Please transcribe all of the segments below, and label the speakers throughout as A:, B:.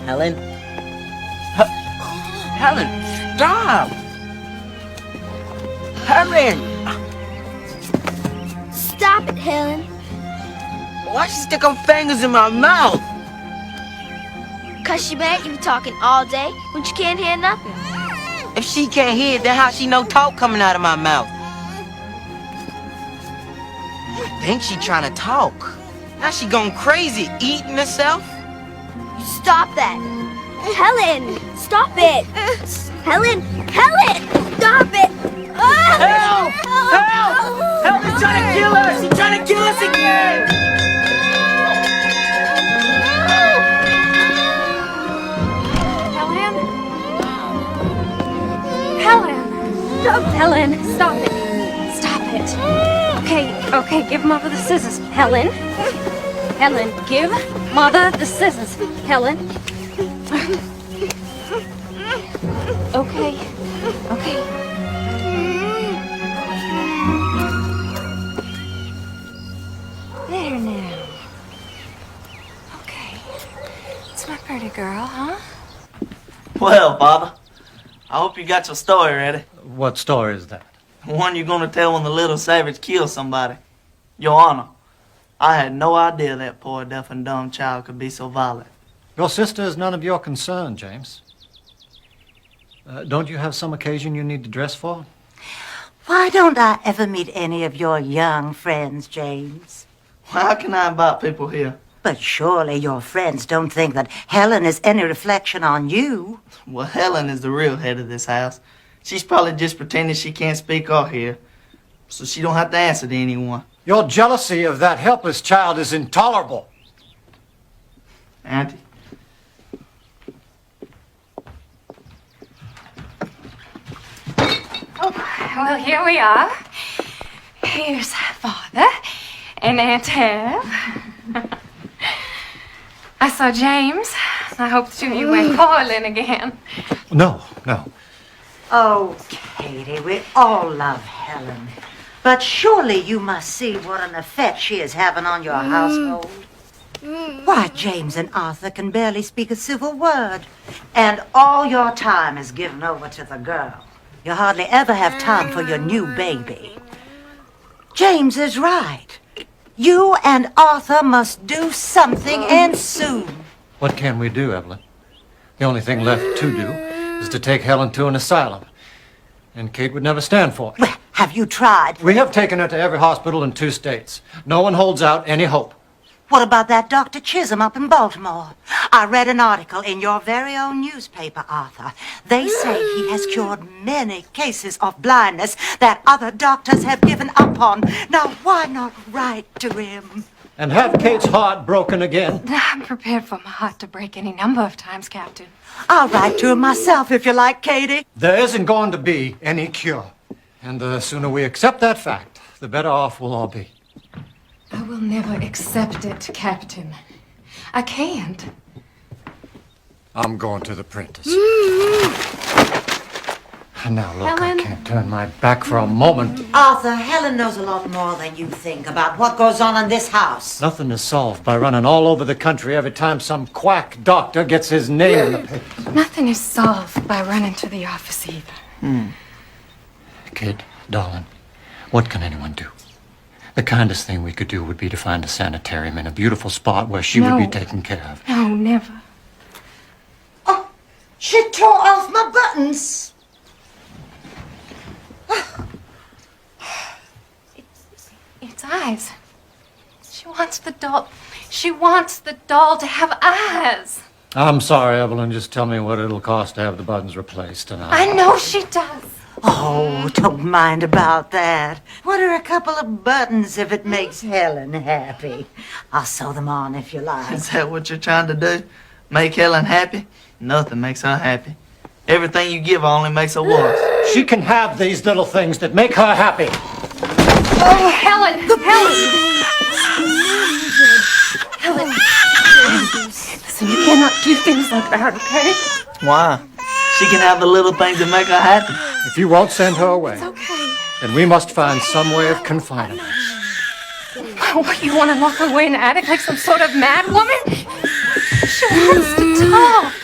A: Helen? Helen, stop! Helen!
B: Stop it, Helen.
A: Why she stick her fingers in my mouth?
B: 'Cause she mad you talking all day when she can't hear nothing.
A: If she can't hear it, then how she know talk coming out of my mouth? I think she trying to talk. Now she going crazy, eating herself?
B: Stop that. Helen, stop it. Helen, Helen, stop it.
A: Help! Help! Help! They're trying to kill us! She's trying to kill us again!
C: Helen? Helen! Stop, Helen! Stop it! Stop it! Okay, give Mother the scissors. Helen? Helen, give Mother the scissors. Helen? Okay. There now. Okay. It's my pretty girl, huh?
D: Well, Father, I hope you got your story ready.
E: What story is that?
D: The one you're gonna tell when the little savage kills somebody. Your Honor, I had no idea that poor deaf and dumb child could be so violent.
E: Your sister is none of your concern, James. Don't you have some occasion you need to dress for?
F: Why don't I ever meet any of your young friends, James?
D: How can I invite people here?
F: But surely your friends don't think that Helen is any reflection on you.
D: Well, Helen is the real head of this house. She's probably just pretending she can't speak or hear, so she don't have to answer to anyone.
E: Your jealousy of that helpless child is intolerable.
D: Auntie?
C: Oh, well, here we are. Here's Father and Aunt Hev. I saw James. I hoped you went boiling again.
E: No.
F: Oh, Katie, we all love Helen. But surely you must see what an effect she is having on your household. Why, James and Arthur can barely speak a civil word. And all your time is given over to the girl. You hardly ever have time for your new baby. James is right. You and Arthur must do something, and soon.
E: What can we do, Evelyn? The only thing left to do is to take Helen to an asylum. And Kate would never stand for it.
F: Well, have you tried?
E: We have taken her to every hospital in 2 states. No one holds out any hope.
F: What about that Dr. Chisholm up in Baltimore? I read an article in your very own newspaper, Arthur. They say he has cured many cases of blindness that other doctors have given up on. Now, why not write to him?
E: And have Kate's heart broken again.
C: I'm prepared for my heart to break any number of times, Captain.
F: I'll write to him myself if you like, Katie.
E: There isn't going to be any cure. And the sooner we accept that fact, the better off we'll all be.
C: I will never accept it, Captain. I can't.
E: I'm going to the prentice. Now look,
C: Helen?
E: I can't turn my back for a moment.
F: Arthur, Helen knows a lot more than you think about what goes on in this house.
E: Nothing is solved by running all over the country every time some quack doctor gets his name in the paper.
C: Nothing is solved by running to the office either.
E: Kate, darling, what can anyone do? The kindest thing we could do would be to find a sanitarium in a beautiful spot where she would be taken care of.
C: No, never.
F: tore off my buttons.
C: It's eyes. She wants the doll. She wants the doll to have eyes.
E: I'm sorry, Evelyn. Just tell me what it'll cost to have the buttons replaced, and
C: I know she does.
F: Oh, don't mind about that. What are a couple of buttons if it makes Helen happy? I'll sew them on if you like.
D: Is that what you're trying to do? Make Helen happy? Nothing makes her happy. Everything you give her only makes her worse.
E: she can have these little things that make her happy.
C: Oh, Helen! Helen! Listen, you cannot do things like that, okay?
D: Why? She can have the little things that make her happy.
E: If you won't send her away,
C: It's okay.
E: then we must find some way of confining her.
C: What, you want to lock her away in the attic like some sort of mad woman? She wants to talk.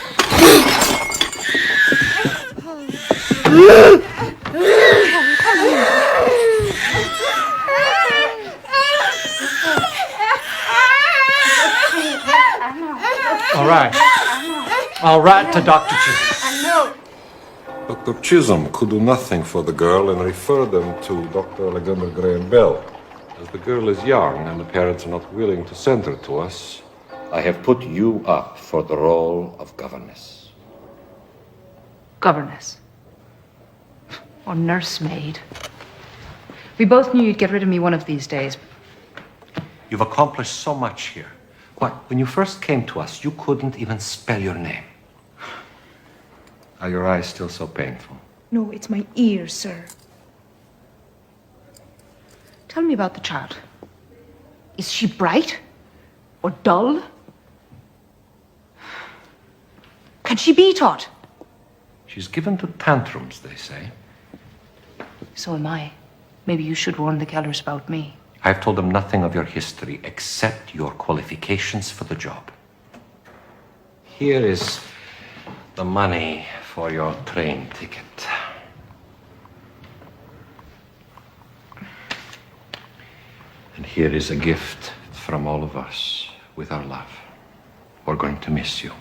E: All right. I'll write to Dr. Chisholm.
G: Dr. Chisholm could do nothing for the girl and refer them to Dr. Alexander Graham Bell. As the girl is young and the parents are not willing to send her to us, I have put you up for the role of governess.
H: Governess. Or nursemaid. We both knew you'd get rid of me one of these days.
G: You've accomplished so much here. Why, when you first came to us, you couldn't even spell your name. Are your eyes still so painful?
H: No, it's my ears, sir. Tell me about the child. Is she bright? Or dull? Can she be taught?
G: She's given to tantrums, they say.
H: So am I. Maybe you should warn the Kellers about me.
G: I've told them nothing of your history except your qualifications for the job. Here is the money for your train ticket. And here is a gift from all of us with our love. We're going to miss you.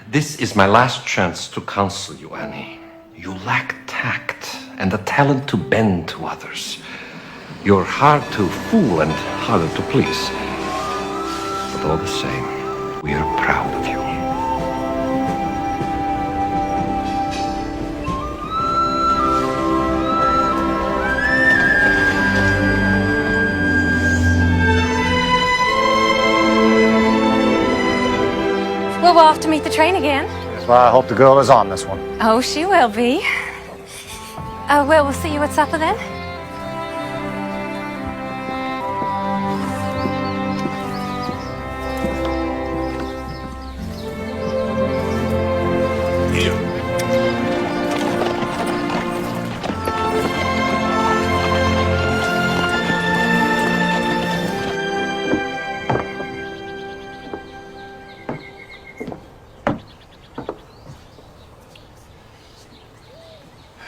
G: This is my last chance to counsel you, Annie. You lack tact and the talent to bend to others. You're hard to fool and harder to please. But all the same, we are proud of you.
C: Well, we'll have to meet the train again.
E: That's why I hope the girl is on this one.
C: Oh, she will be. Well, we'll see you at supper then.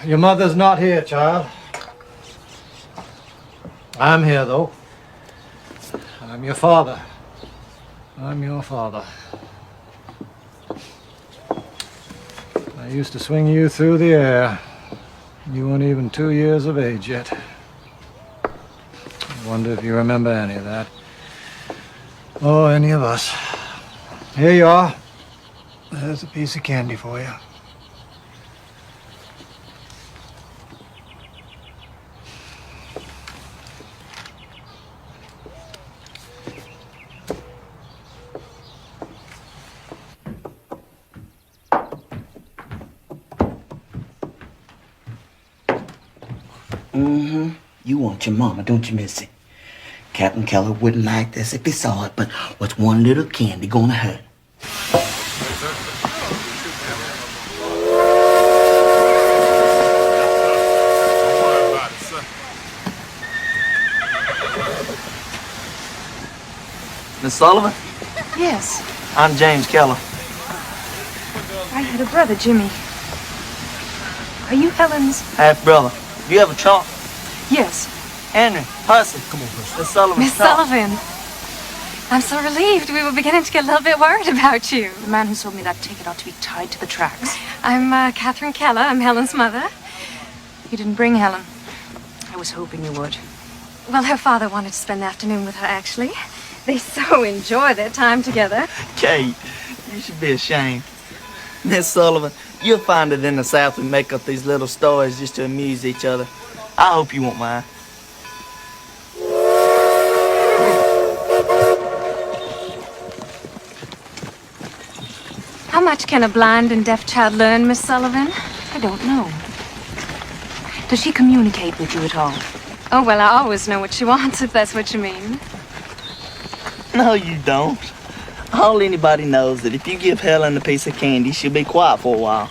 E: Your mother's not here, child. I'm here, though. I'm your father. I'm your father. I used to swing you through the air. You weren't even 2 years of age yet. I wonder if you remember any of that. Or any of us. Here you are. There's a piece of candy for you.
I: You want your mama, don't you, Missy? Captain Keller wouldn't like this if he saw it, but what's one little candy gonna hurt?
D: Miss Sullivan,
H: Yes.
D: I'm James Keller.
H: I had a brother, Jimmy. Are you Helen's?
D: Half-brother. Do you have a trunk?
H: Yes.
D: Henry, Percy. Come on, Percy. Miss Sullivan.
C: Miss Sullivan. I'm so relieved. We were beginning to get a little bit worried about you.
H: The man who sold me that ticket ought to be tied to the tracks.
C: I'm Catherine Keller. I'm Helen's mother.
H: You didn't bring Helen. I was hoping you would.
C: Well, her father wanted to spend the afternoon with her, actually. They so enjoy their time together.
D: Kate, you should be ashamed. Miss Sullivan, you'll find it in the South we make up these little stories just to amuse each other. I hope you won't mind.
C: How much can a blind and deaf child learn, Miss Sullivan?
H: I don't know. Does she communicate with you at all?
C: Oh, well, I always know what she wants, if that's what you mean.
D: No, you don't. All anybody knows that if you give Helen a piece of candy, she'll be quiet for a while.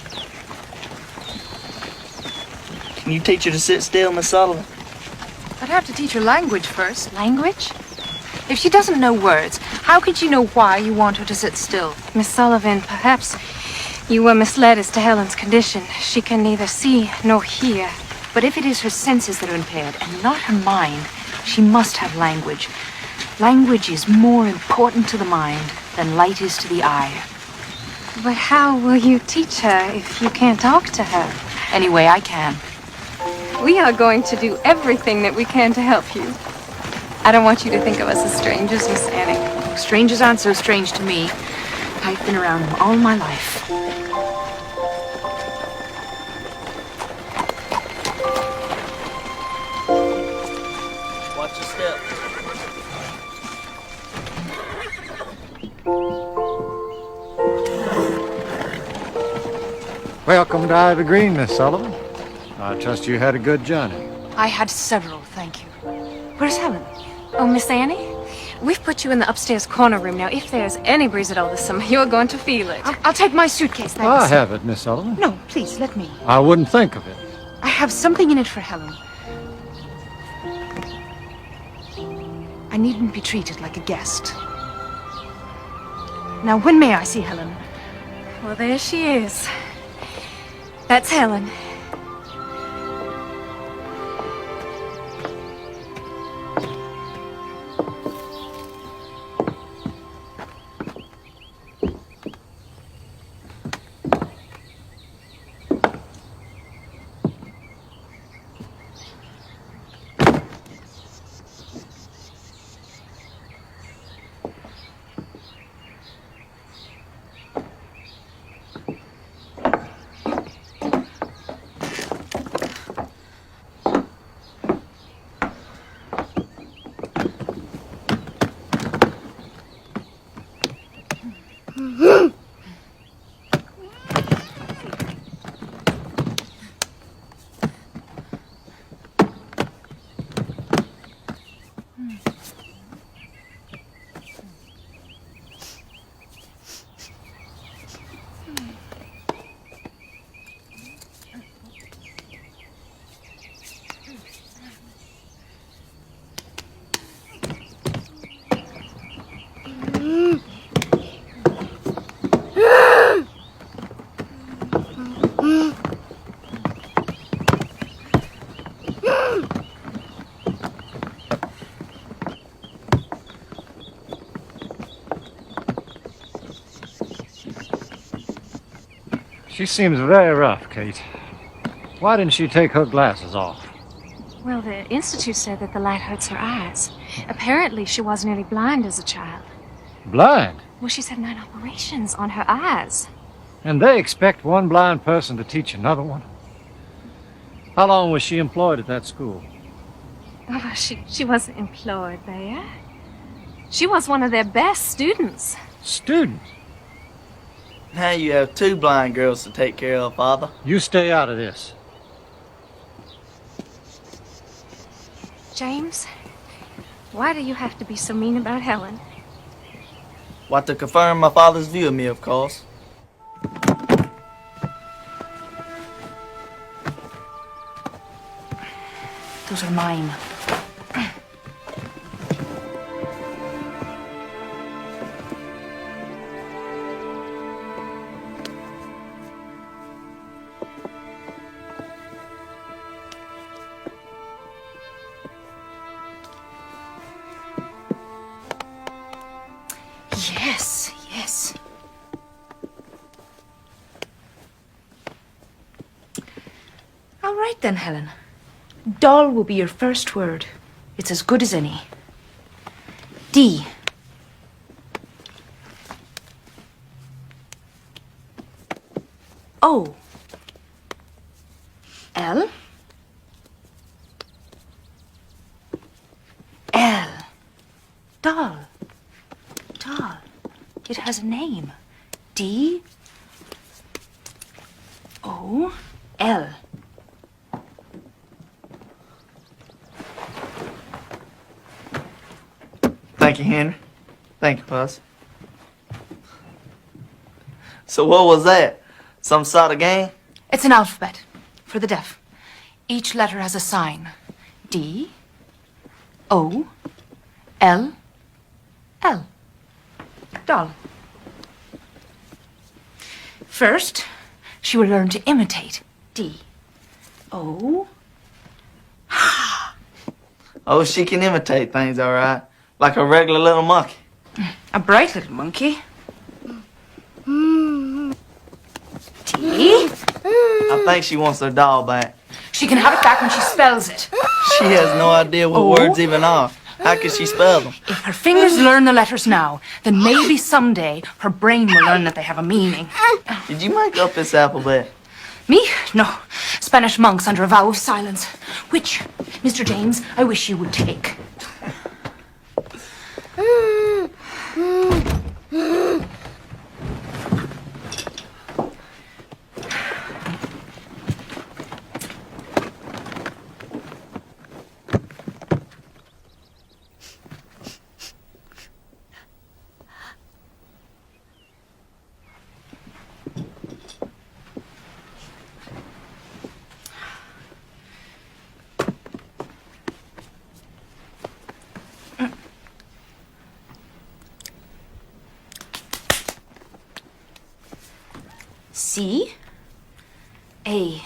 D: Can you teach her to sit still, Miss Sullivan?
H: I'd have to teach her language first. Language? If she doesn't know words, how can she know why you want her to sit still?
C: Miss Sullivan, perhaps you were misled as to Helen's condition. She can neither see nor hear.
H: But if it is her senses that are impaired and not her mind, she must have language. Language is more important to the mind than light is to the eye.
C: But how will you teach her if you can't talk to her?
H: Any way I can.
C: We are going to do everything that we can to help you. I don't want you to think of us as strangers, Miss Annie.
H: Strangers aren't so strange to me. I've been around them all my life.
D: Watch your step.
E: Welcome to Ivy Green, Miss Sullivan. I trust you had a good journey.
H: I had several, thank you. Where's Helen?
C: Oh, Miss Annie, we've put you in the upstairs corner room. Now, if there's any breeze at all this summer, you're going to feel it.
H: I'll take my suitcase, thanks.
E: I have it, Miss Sullivan.
H: No, please, let me.
E: I wouldn't think of it.
H: I have something in it for Helen. I needn't be treated like a guest. Now, when may I see Helen?
C: Well, there she is. That's Helen.
E: She seems very rough, Kate. Why didn't she take her glasses off?
C: Well, the Institute said that the light hurts her eyes. Apparently, she was nearly blind as a child.
E: Blind?
C: Well, she's had 9 operations on her eyes.
E: And they expect one blind person to teach another one? How long was she employed at that school?
C: Oh, she wasn't employed there. She was one of their best students.
E: Student?
D: Now you have 2 blind girls to take care of, Father.
E: You stay out of this.
C: James, why do you have to be so mean about Helen?
D: What, to confirm my father's view of me, of course.
H: Those are mine. Yes, yes. All right then, Helen. Doll will be your first word. It's as good as any. D. O. L. L. Doll. Doll. It has a name. D. O. L.
D: Thank you, Henry. Thank you, Puss. So what was that? Some sort of game?
H: It's an alphabet for the deaf. Each letter has a sign. D. O. L. L. Doll. First, she will learn to imitate. D. O.
D: Oh, she can imitate things, all right. Like a regular little monkey.
H: A bright little monkey. D.
D: I think she wants her doll back.
H: She can have it back when she spells it.
D: She has no idea what words even are. How can she spell them?
H: If her fingers learn the letters now, then maybe someday her brain will learn that they have a meaning.
D: Did you make up this alphabet?
H: Me? No. Spanish monks under a vow of silence. Which, Mr. James, I wish you would take. C. A.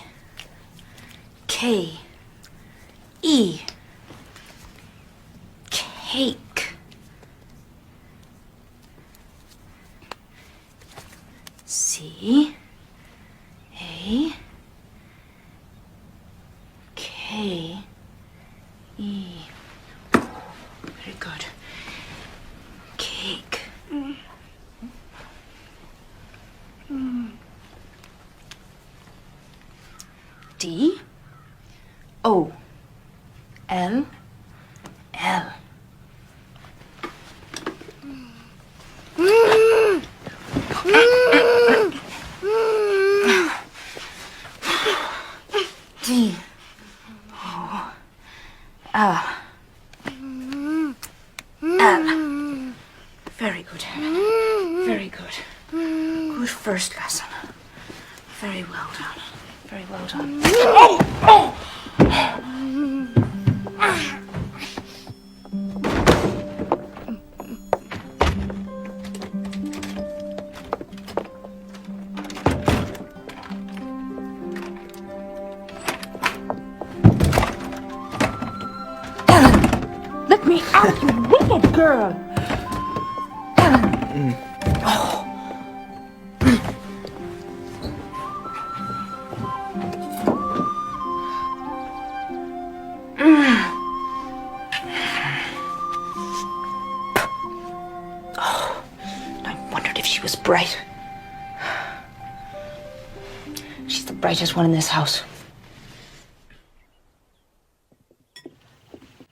H: K. E. Cake. C. A. K. E. Very good. Cake. D. O. L. L. D. O. L. L. Very good, Helen. Very good. Good first lesson. Very well done. Very well done. Oh! Oh! Helen! Let me out, you wicked girl! Helen! Oh! Bright. She's the brightest one in this house.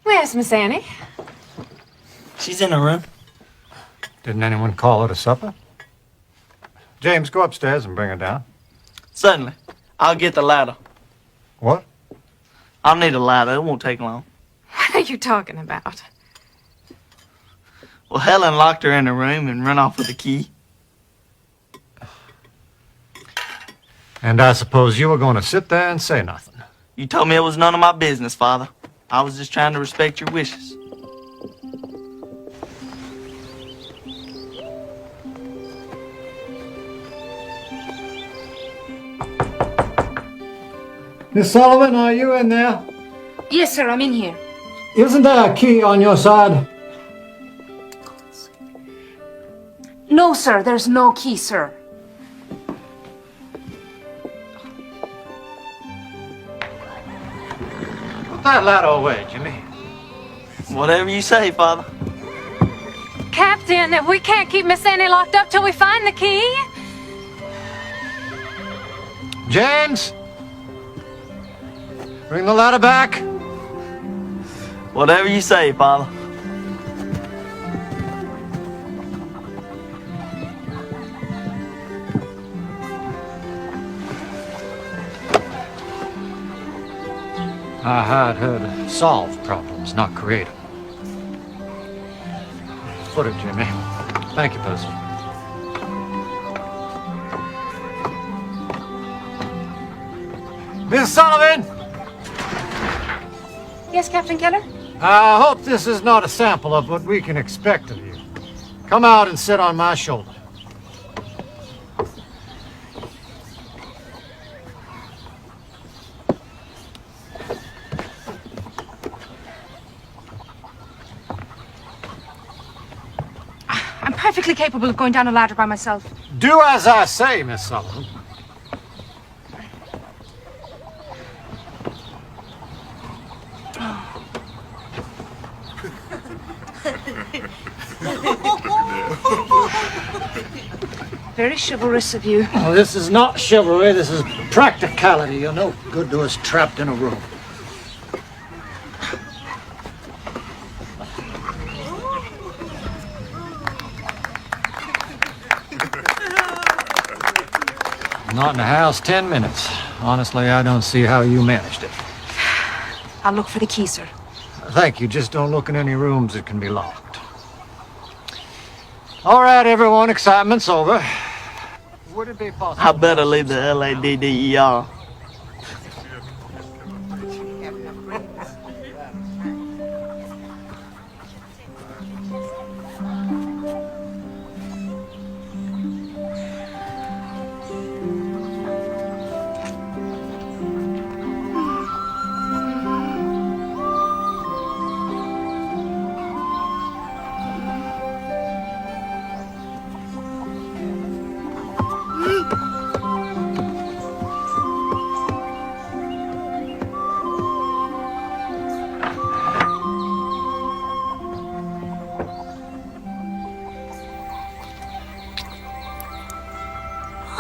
C: Where's Miss Annie?
D: She's in her room.
E: Didn't anyone call her to supper? James, go upstairs and bring her down.
D: Certainly. I'll get the ladder.
E: What?
D: I'll need a ladder. It won't take long.
C: What are you talking about?
D: Well, Helen locked her in her room and ran off with the key.
E: And I suppose you were going to sit there and say nothing.
D: You told me it was none of my business, Father. I was just trying to respect your wishes.
E: Miss Sullivan, are you in there?
H: Yes, sir, I'm in here.
E: Isn't there a key on your side?
H: No, sir, there's no key, sir.
E: Put that ladder away, Jimmy.
D: Whatever you say, Father.
C: Captain, we can't keep Miss Annie locked up till we find the key.
E: James! Bring the ladder back.
D: Whatever you say, Father.
E: I hired her to solve problems, not create them. Foot it, Jimmy. Thank you, Percy. Miss Sullivan!
H: Yes, Captain Keller?
E: I hope this is not a sample of what we can expect of you. Come out and sit on my shoulder.
H: I'm perfectly capable of going down a ladder by myself.
E: Do as I say, Miss Sullivan.
H: Very chivalrous of you.
E: Oh, this is not chivalry, this is practicality. You're no good to us trapped in a room. Not in the house 10 minutes. Honestly, I don't see how you managed it.
H: I'll look for the key, sir.
E: Thank you. Just don't look in any rooms that can be locked. All right, everyone. Excitement's over. Would it be possible?
D: I better leave the LADDER.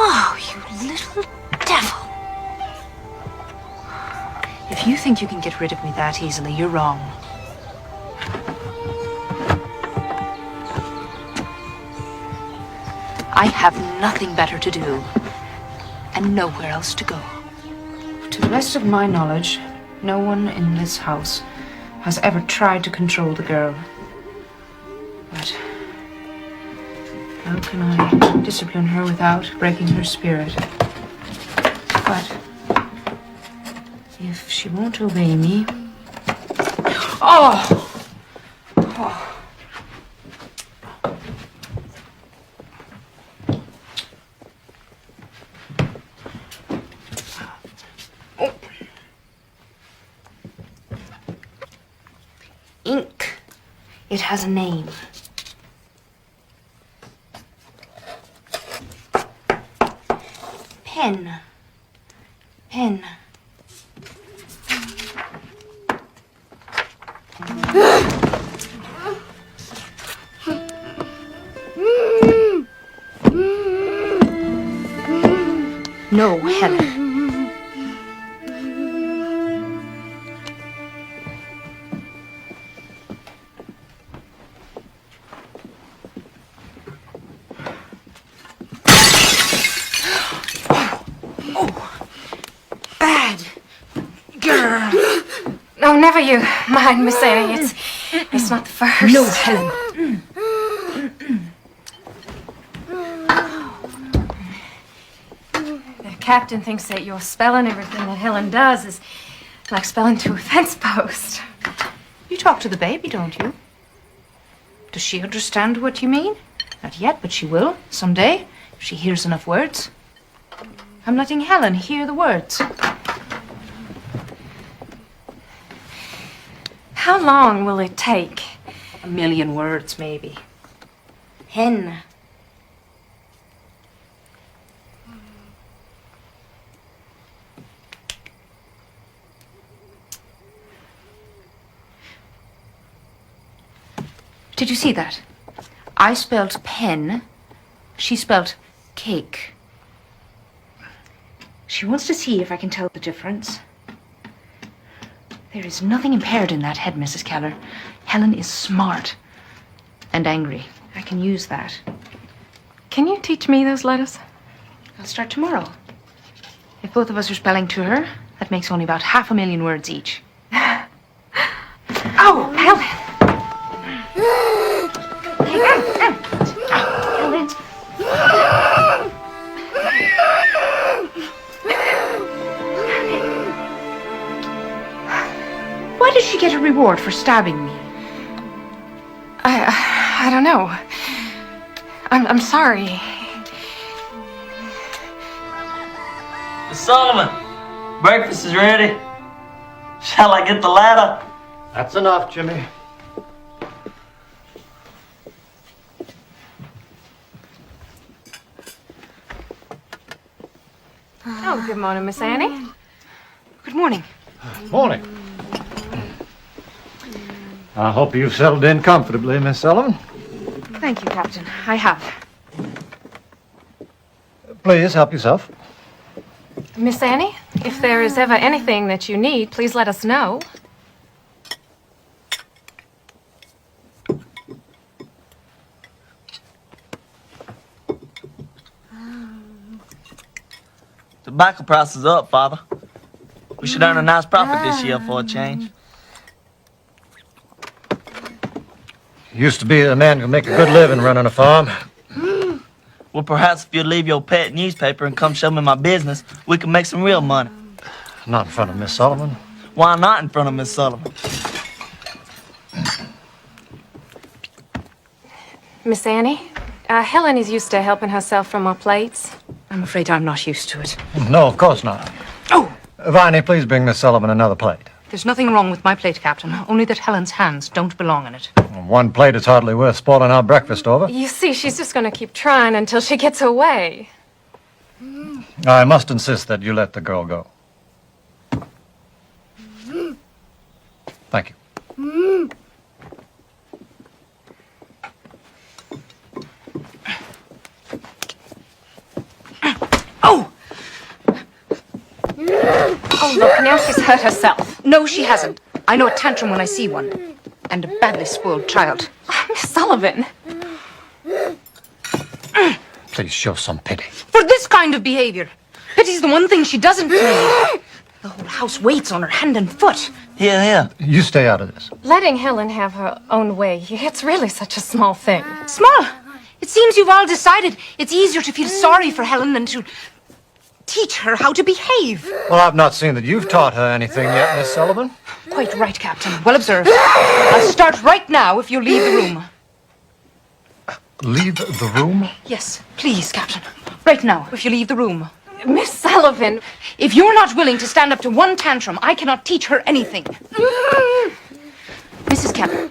H: Oh, you little devil. If you think you can get rid of me that easily, you're wrong. I have nothing better to do, and nowhere else to go. To the best of my knowledge, no one in this house has ever tried to control the girl. But how can I discipline her without breaking her spirit? But if she won't obey me... Oh! Ink. It has a name. Pen. Pen. No, Helen.
C: No, never you mind, Miss Annie. It's not the first.
H: No, Helen.
C: The captain thinks that your spelling everything that Helen does is like spelling to a fence post.
H: You talk to the baby, don't you? Does she understand what you mean? Not yet, but she will, someday, if she hears enough words. I'm letting Helen hear the words.
C: How long will it take?
H: 1,000,000 words, maybe.
C: Hen.
H: Did you see that? I spelled pen. She spelled cake. She wants to see if I can tell the difference. There is nothing impaired in that head, Mrs. Keller. Helen is smart and angry. I can use that.
C: Can you teach me those letters?
H: I'll start tomorrow. If both of us are spelling to her, that makes only about 500,000 words each. Oh, Helen! Why did she get a reward for stabbing me?
C: I don't know. I'm sorry.
D: Miss Sullivan, breakfast is ready. Shall I get the ladder?
E: That's enough, Jimmy.
C: Oh, good morning, Miss Annie.
H: Good morning.
E: Morning. I hope you've settled in comfortably, Miss Sullivan.
H: Thank you, Captain. I have.
E: Please help yourself.
C: Miss Annie, if there is ever anything that you need, please let us know.
D: Tobacco prices up, Father. We should earn a nice profit this year for a change.
E: Used to be a man who could make a good living running a farm.
D: Well, perhaps if you leave your pet newspaper and come show me my business, we can make some real money.
E: Not in front of Miss Sullivan.
D: Why not in front of Miss Sullivan?
C: Miss Annie, Helen is used to helping herself from our plates.
H: I'm afraid I'm not used to it.
E: No, of course not.
H: Oh!
E: Viney, please bring Miss Sullivan another plate.
H: There's nothing wrong with my plate, Captain. Only that Helen's hands don't belong in it.
E: One plate is hardly worth spoiling our breakfast over.
C: You see, she's just going to keep trying until she gets away.
E: I must insist that you let the girl go. Thank you.
H: Oh!
C: Oh, look, now she's hurt herself.
H: No, she hasn't. I know a tantrum when I see one. And a badly spoiled child.
C: Miss Sullivan.
E: Please show some pity.
H: For this kind of behavior. Pity's the one thing she doesn't need. The whole house waits on her hand and foot.
D: Here, here.
E: You stay out of this.
C: Letting Helen have her own way, it's really such a small thing.
H: Small. It seems you've all decided it's easier to feel sorry for Helen than to teach her how to behave.
E: Well, I've not seen that you've taught her anything yet, Miss Sullivan.
H: Quite right, Captain. Well observed. I'll start right now if you leave the room.
E: Leave the room?
H: Yes, please, Captain. Right now, if you leave the room.
C: Miss Sullivan.
H: If you're not willing to stand up to one tantrum, I cannot teach her anything. Mrs. Keller,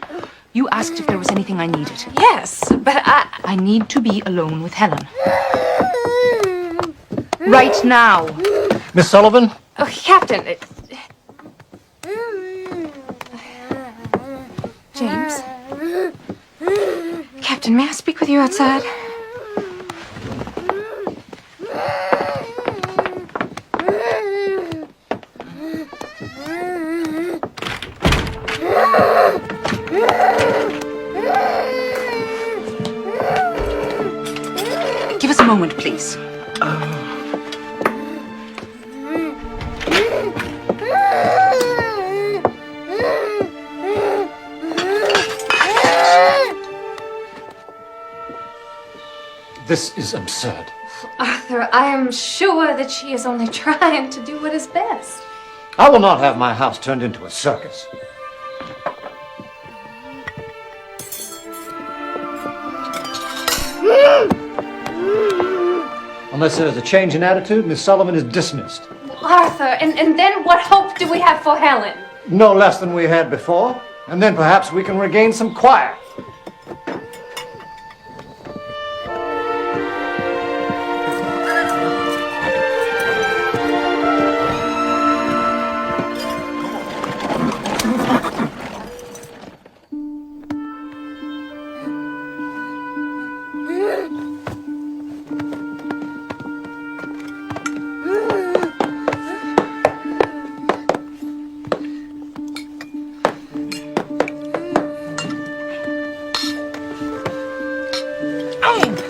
H: you asked if there was anything I needed.
C: Yes, but
H: I need to be alone with Helen. Right now.
E: Miss Sullivan?
C: Oh, Captain. James. Captain, may I speak with you outside?
H: Give us a moment, please.
E: This is absurd.
C: Arthur, I am sure that she is only trying to do what is best.
E: I will not have my house turned into a circus. Unless there's a change in attitude, Miss Sullivan is dismissed.
C: Arthur, and then what hope do we have for Helen?
E: No less than we had before, and then perhaps we can regain some quiet.
A: doing?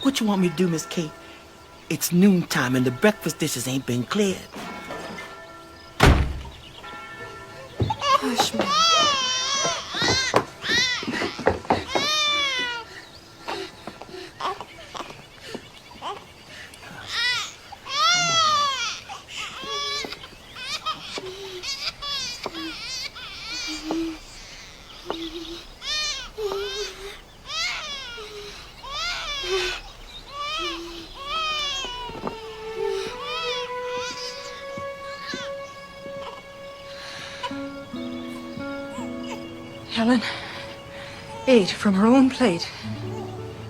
I: What you want me to do, Miss Kate? It's noontime and the breakfast dishes ain't been cleared.
C: Hush, Mom.
H: Helen ate from her own plate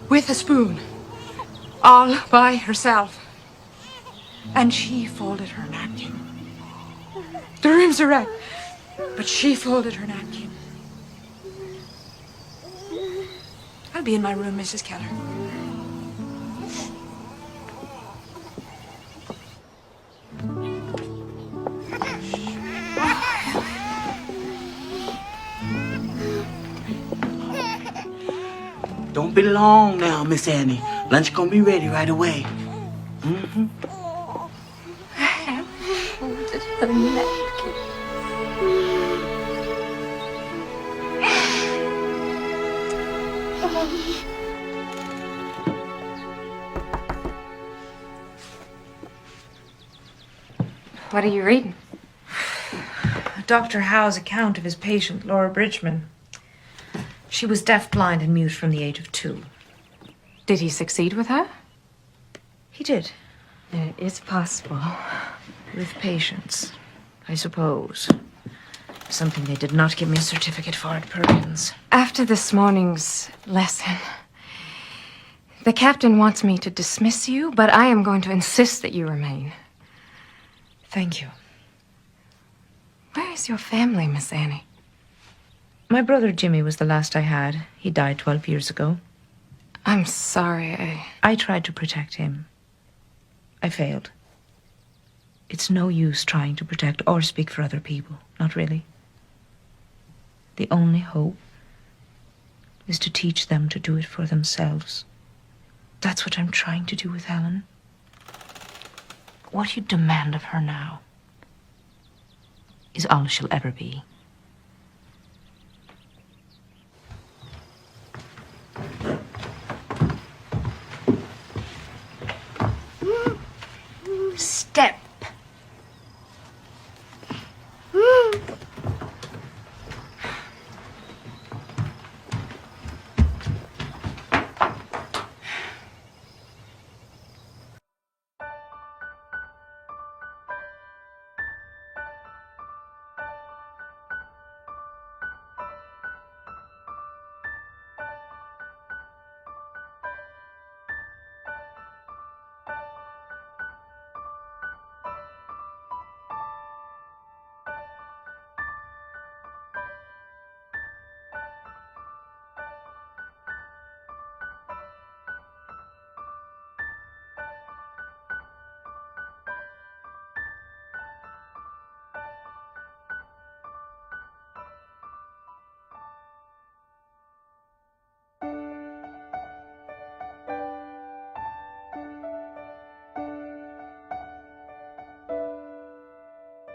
H: with a spoon, all by herself. And she folded her napkin. The room's a wreck, but she folded her napkin. I'll be in my room, Mrs. Keller.
I: Don't be long now, Miss Annie. Lunch gonna be ready right away. Mm-hmm.
C: Folded her napkin. What are you reading?
H: Dr. Howe's account of his patient, Laura Bridgman. She was deaf, blind, and mute from the age of 2.
C: Did he succeed with her?
H: He did.
C: It is possible.
H: With patience, I suppose. Something they did not give me a certificate for at Perkins.
C: After this morning's lesson, the captain wants me to dismiss you, but I am going to insist that you remain.
H: Thank you.
C: Where is your family, Miss Annie?
H: My brother Jimmy was the last I had. He died 12 years ago.
C: I'm sorry.
H: I tried to protect him. I failed. It's no use trying to protect or speak for other people. Not really. The only hope is to teach them to do it for themselves. That's what I'm trying to do with Helen. What you demand of her now is all she'll ever be. Step.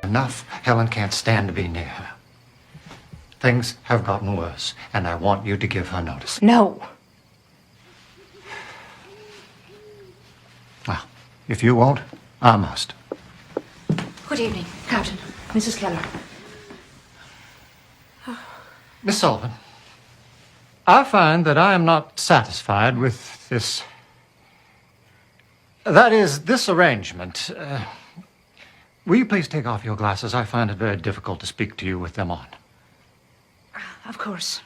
E: Enough. Helen can't stand to be near her. Things have gotten worse, and I want you to give her notice.
C: No.
E: Well, if you won't, I must.
H: Good evening, Captain. Mrs. Keller.
E: Miss Sullivan, I find that I am not satisfied with this. That is, this arrangement. Will you please take off your glasses? I find it very difficult to speak to you with them on.
H: Of course.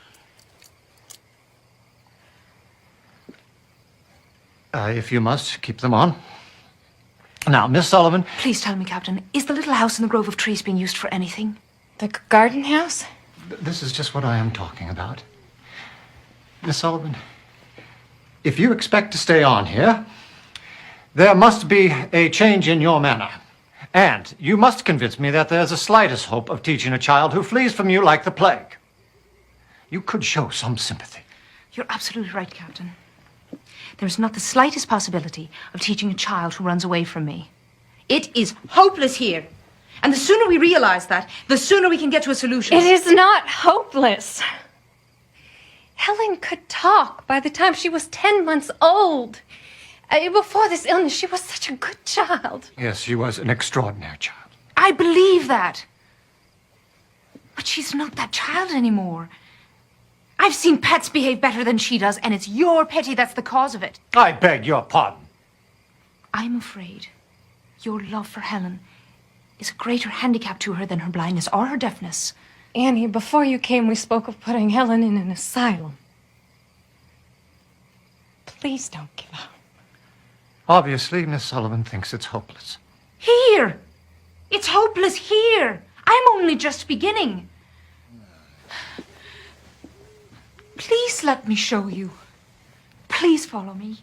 E: If you must, keep them on. Now, Miss Sullivan...
H: Please tell me, Captain, is the little house in the grove of trees being used for anything?
C: The garden house?
E: This is just what I am talking about. Miss Sullivan, if you expect to stay on here, there must be a change in your manner. And you must convince me that there's the slightest hope of teaching a child who flees from you like the plague. You could show some sympathy.
H: You're absolutely right, Captain. There's not the slightest possibility of teaching a child who runs away from me. It is hopeless here. And the sooner we realize that, the sooner we can get to a solution.
C: It is not hopeless. Helen could talk by the time she was 10 months old. Before this illness, she was such a good child.
E: Yes, she was an extraordinary child.
H: I believe that. But she's not that child anymore. I've seen pets behave better than she does, and it's your pity that's the cause of it.
E: I beg your pardon.
H: I'm afraid your love for Helen is a greater handicap to her than her blindness or her deafness.
C: Annie, before you came, we spoke of putting Helen in an asylum. Please don't give up.
E: Obviously, Miss Sullivan thinks it's hopeless.
H: Here! It's hopeless here! I'm only just beginning. Please let me show you. Please follow me.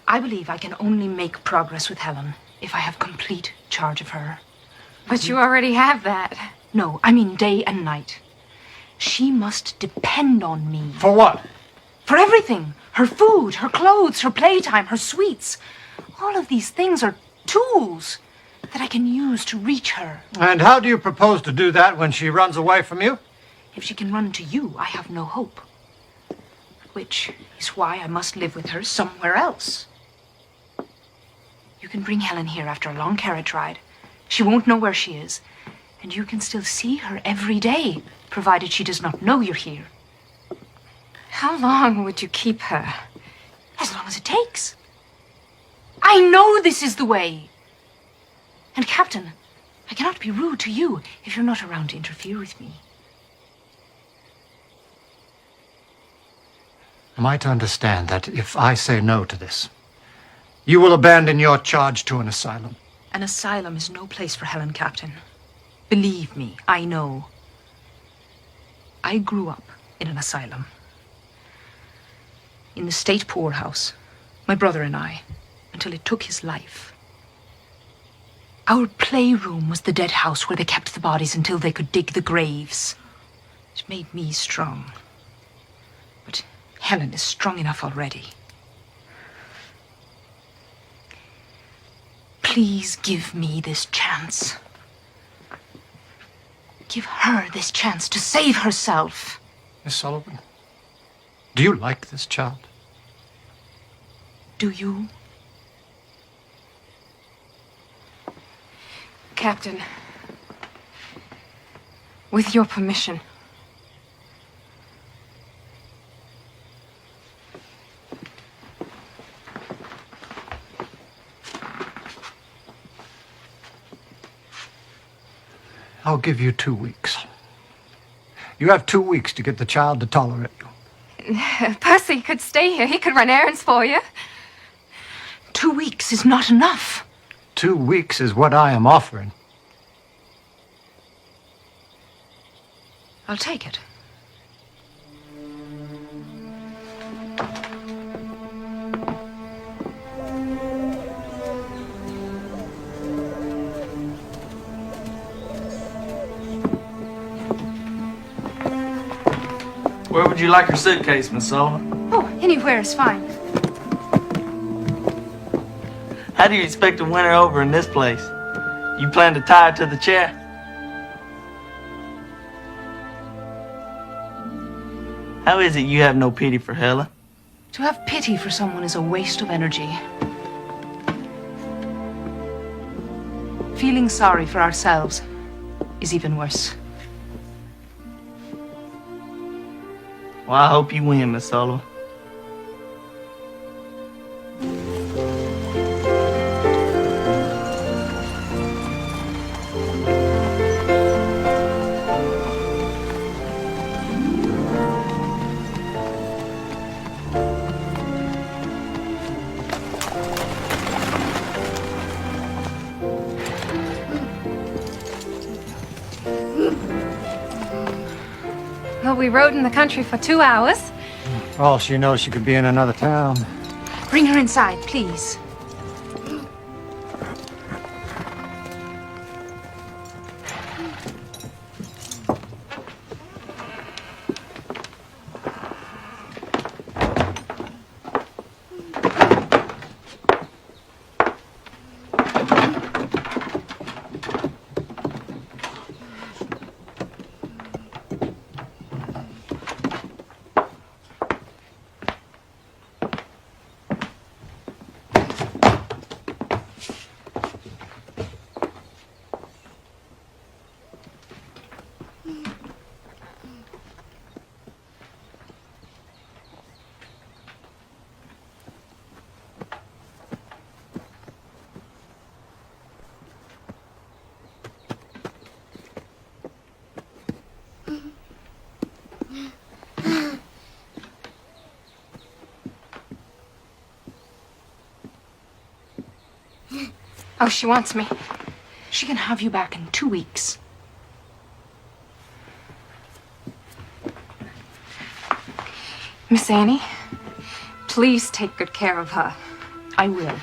H: I believe I can only make progress with Helen if I have complete charge of her.
C: But you already have that.
H: No, I mean day and night. She must depend on me.
E: For what?
H: For everything. Her food, her clothes, her playtime, her sweets. All of these things are tools that I can use to reach her.
E: And how do you propose to do that when she runs away from you?
H: If she can run to you, I have no hope. Which is why I must live with her somewhere else. You can bring Helen here after a long carriage ride. She won't know where she is. And you can still see her every day, provided she does not know you're here.
C: How long would you keep her?
H: As long as it takes. I know this is the way. And Captain, I cannot be rude to you if you're not around to interfere with me.
E: Am I to understand that if I say no to this, you will abandon your charge to an asylum?
H: An asylum is no place for Helen, Captain. Believe me, I know. I grew up in an asylum. In the state poorhouse, my brother and I, until it took his life. Our playroom was the dead house where they kept the bodies until they could dig the graves. It made me strong. But Helen is strong enough already. Please give me this chance. Give her this chance to save herself.
E: Miss Sullivan, do you like this child?
H: Do you?
C: Captain, with your permission.
E: I'll give you 2 weeks. You have 2 weeks to get the child to tolerate you.
C: Percy could stay here. He could run errands for you.
H: 2 weeks is not enough.
E: 2 weeks is what I am offering.
H: I'll take it.
D: Where would you like your suitcase, Miss Sullivan?
H: Oh, anywhere is fine.
D: How do you expect to win her over in this place? You plan to tie her to the chair? How is it you have no pity for Helen?
H: To have pity for someone is a waste of energy. Feeling sorry for ourselves is even worse.
D: Well, I hope you win, Miss Sullivan.
C: Well, we rode in the country for 2 hours.
E: All she knows, she could be in another town.
H: Bring her inside, please.
C: Oh, she wants me.
H: She can have you back in 2 weeks.
C: Miss Annie, please take good care of her.
H: I will.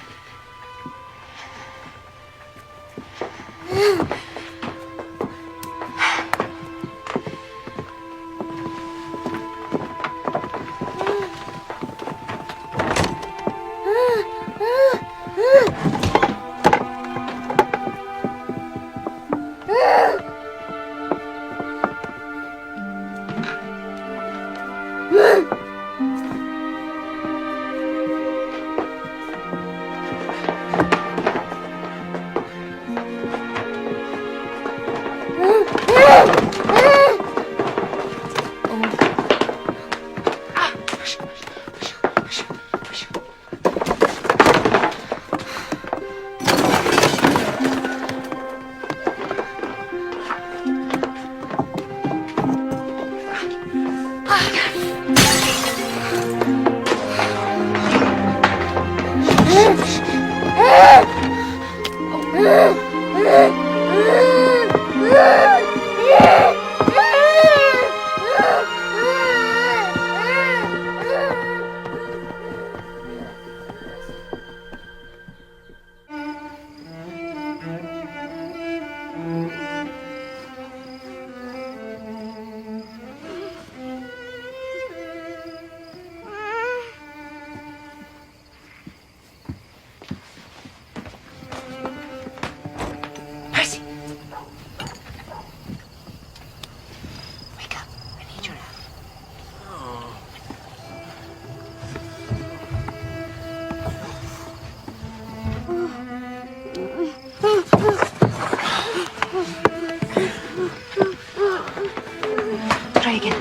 H: Try again.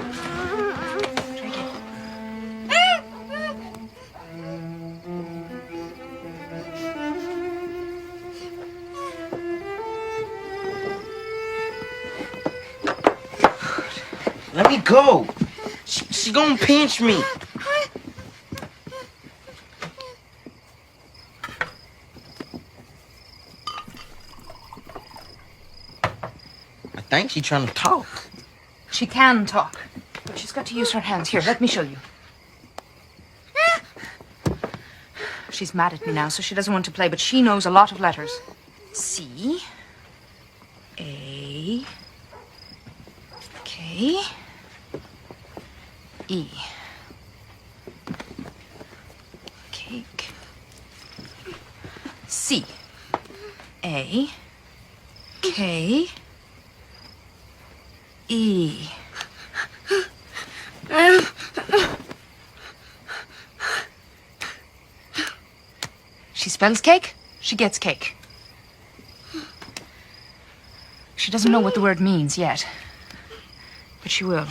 H: Try again.
A: Let me go. She gonna pinch me. I think she's trying to talk.
H: She can talk, but she's got to use her hands. Here, let me show you. She's mad at me now, so she doesn't want to play, but she knows a lot of letters. C, A, K, E. Cake. C, A, K, E. She spells cake, she gets cake. She doesn't know what the word means yet, but she will.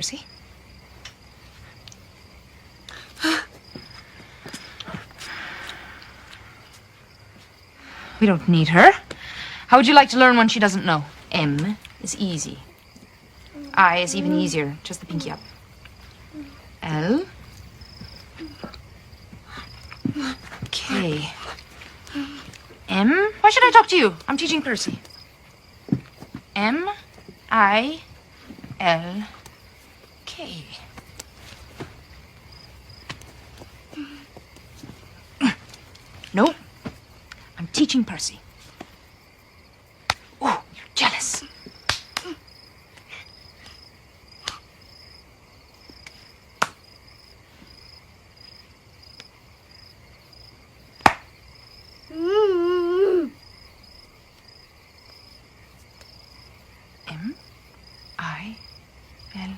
H: Percy? We don't need her. How would you like to learn one she doesn't know? M is easy. I is even easier. Just the pinky up. L. K. M. Why should I talk to you? I'm teaching Percy. M. I. L. K. Nope. I'm teaching Percy. Oh, you're jealous. M. I. L.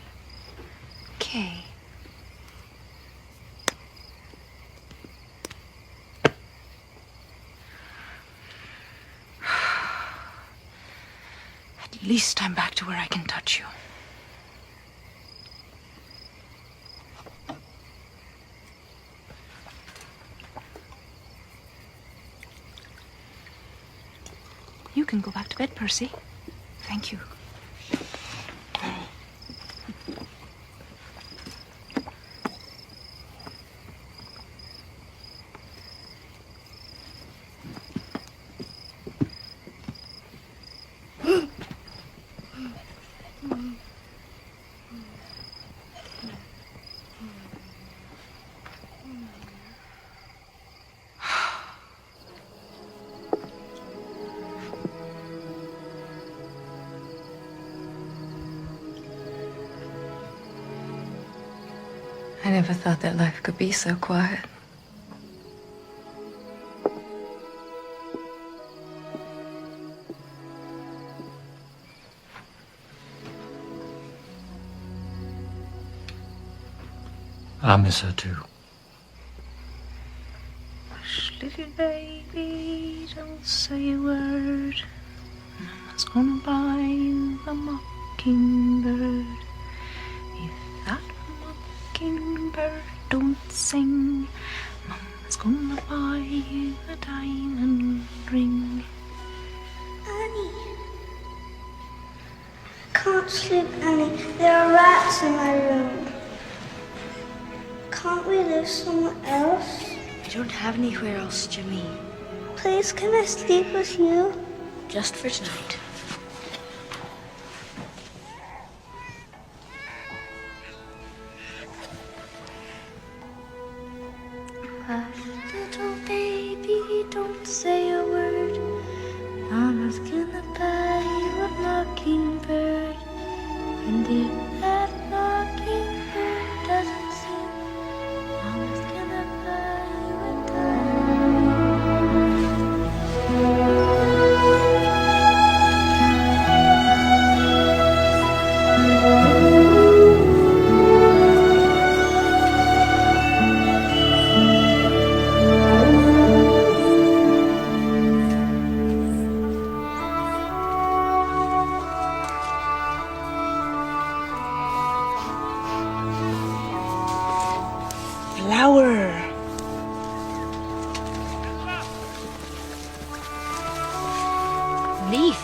H: K. At least I'm back to where I can touch you. You can go back to bed, Percy. Thank you. I never thought that life could be so quiet.
E: I miss her too.
H: Hush, little baby, don't say a word. Mama's gonna buy you a mockingbird. If that mockingbird don't sing, Mama's gonna buy you a diamond ring.
J: Annie. I can't sleep, Annie. There are rats in my room. Can't we live somewhere else?
B: I don't have anywhere else, Jimmy.
J: Please, can I sleep with you?
B: Just for tonight.
J: Hush, little baby, don't say a word. Mama's gonna buy you a mockingbird. And if that mockingbird doesn't sing, Mama's gonna buy you a diamond.
H: Flower. Leaf.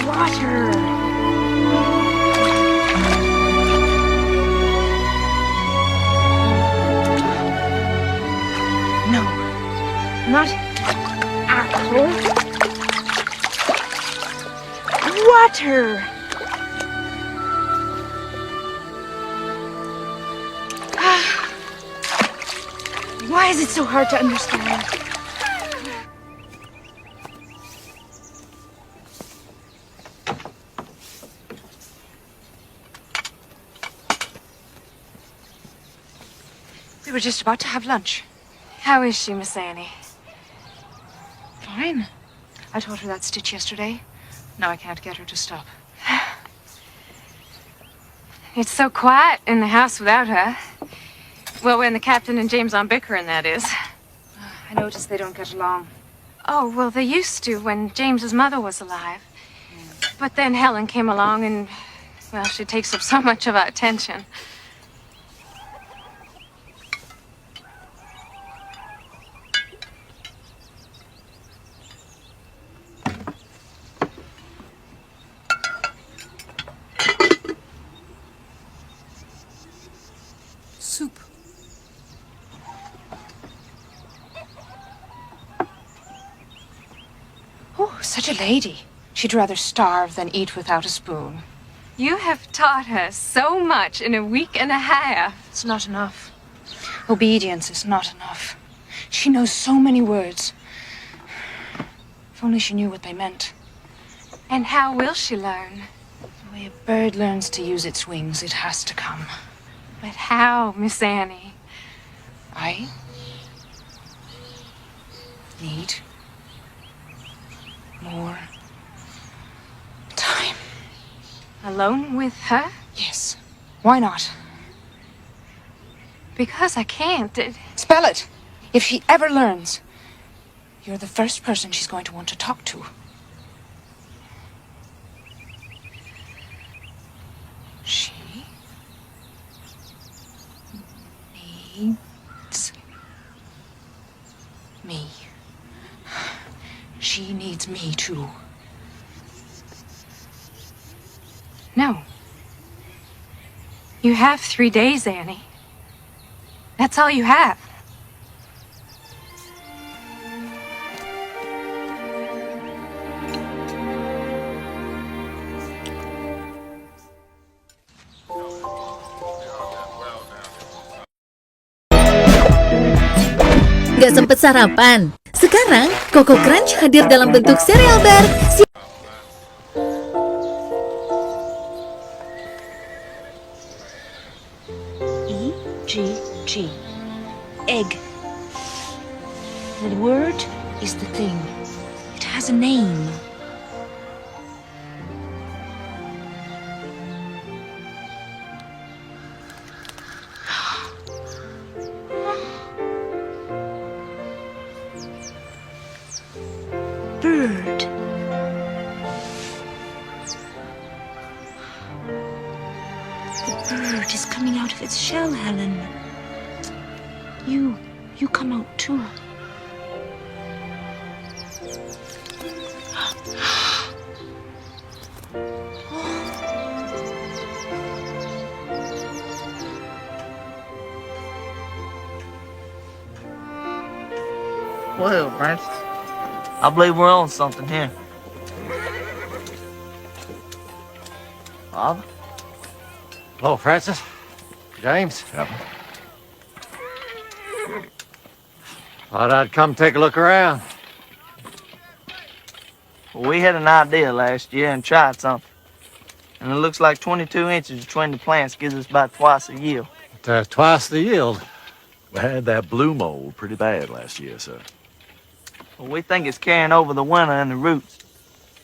H: Water. No, not apple. Water. Why is it so hard to understand? We were just about to have lunch.
C: How is she, Miss Annie?
H: Fine. I taught her that stitch yesterday. Now I can't get her to stop.
C: It's so quiet in the house without her. Well, when the captain and James aren't bickering, that is.
H: I noticed they don't get along.
C: Oh, well, they used to when James's mother was alive. But then Helen came along and, well, she takes up so much of our attention.
H: Soup. Oh, such a lady. She'd rather starve than eat without a spoon.
C: You have taught her so much in a week and a half.
H: It's not enough. Obedience is not enough. She knows so many words. If only she knew what they meant.
C: And how will she learn?
H: The way a bird learns to use its wings, it has to come.
C: But how, Miss Annie?
H: I need more time.
C: Alone with her?
H: Yes. Why not?
C: Because I can't.
H: Spell it. If she ever learns, you're the first person she's going to want to talk to. She needs me. She needs me too.
C: No. You have 3 days, Annie. That's all you have.
K: Gak sempet sarapan? Sekarang, Coco Crunch hadir dalam bentuk cereal bar.
H: E-G-G. Egg. The word is the thing. It has a name. Bird. The bird is coming out of its shell, Helen. You come out too.
D: Well, Francis, I believe we're on something here. Father?
E: Hello, Francis. James?
G: Yep.
E: Thought I'd come take a look around.
D: Well, we had an idea last year and tried something. And it looks like 22 inches between the plants gives us about twice the yield.
E: Twice the yield.
L: We had that blue mold pretty bad last year, sir.
D: Well, we think it's carrying over the winter and the roots.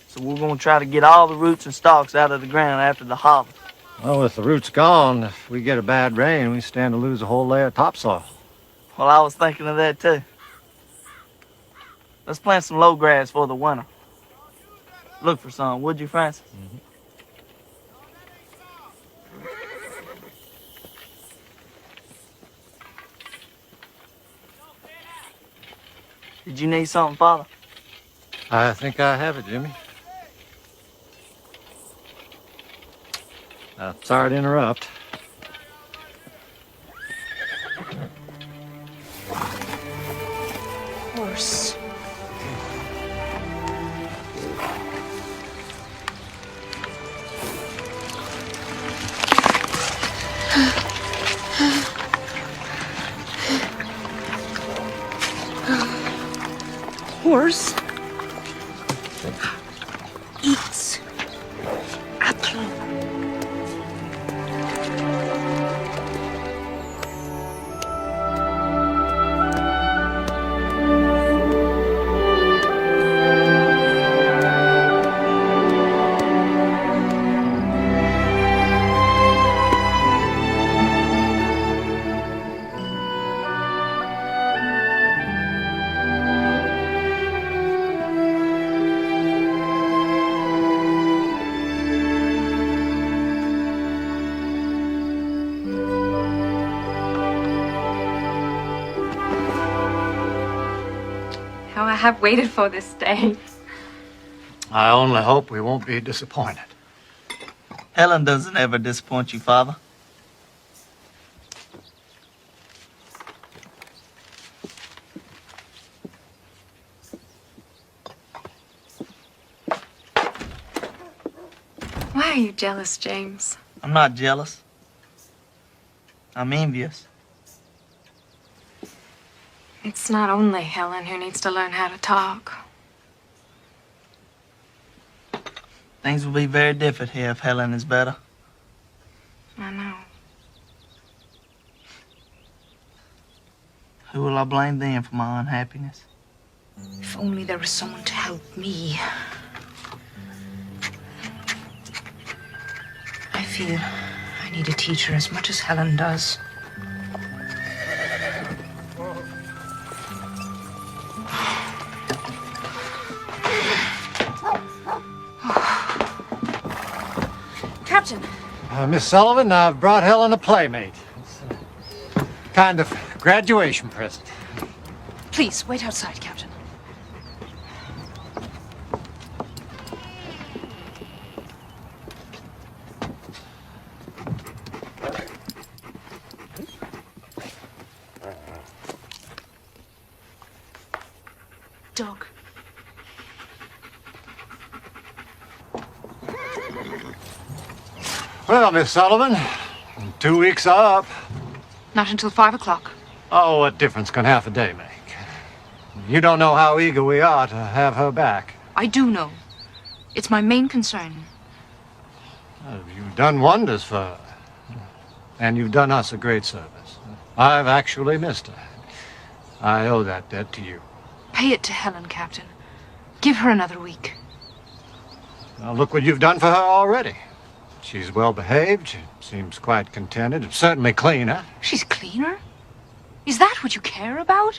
D: So we're going to try to get all the roots and stalks out of the ground after the harvest.
E: Well, with the roots gone, if we get a bad rain, we stand to lose a whole layer of topsoil.
D: Well, I was thinking of that too. Let's plant some low grass for the winter. Look for some, would you, Francis?
E: Mm-hmm.
D: Did you need something, Father?
E: I think I have it, Jimmy. Sorry to interrupt.
H: Horse. Horse eats apple.
C: I've waited for this day.
E: I only hope we won't be disappointed.
D: Helen doesn't ever disappoint you, Father.
C: Why are you jealous, James?
D: I'm not jealous. I'm envious.
C: It's not only Helen who needs to learn how to talk.
D: Things will be very different here if Helen is better.
C: I know.
D: Who will I blame then for my unhappiness?
H: If only there was someone to help me. I feel I need a teacher as much as Helen does.
C: Captain!
E: Miss Sullivan, I've brought Helen a playmate. It's a kind of graduation present.
H: Please, wait outside, Captain. Dog.
E: Well, Miss Sullivan, 2 weeks are up.
H: Not until 5 o'clock.
E: Oh, what difference can half a day make? You don't know how eager we are to have her back.
H: I do know. It's my main concern.
E: You've done wonders for her. And you've done us a great service. I've actually missed her. I owe that debt to you.
H: Pay it to Helen, Captain. Give her another week.
E: Now, look what you've done for her already. She's well behaved. She seems quite contented. Certainly cleaner.
H: She's cleaner? Is that what you care about?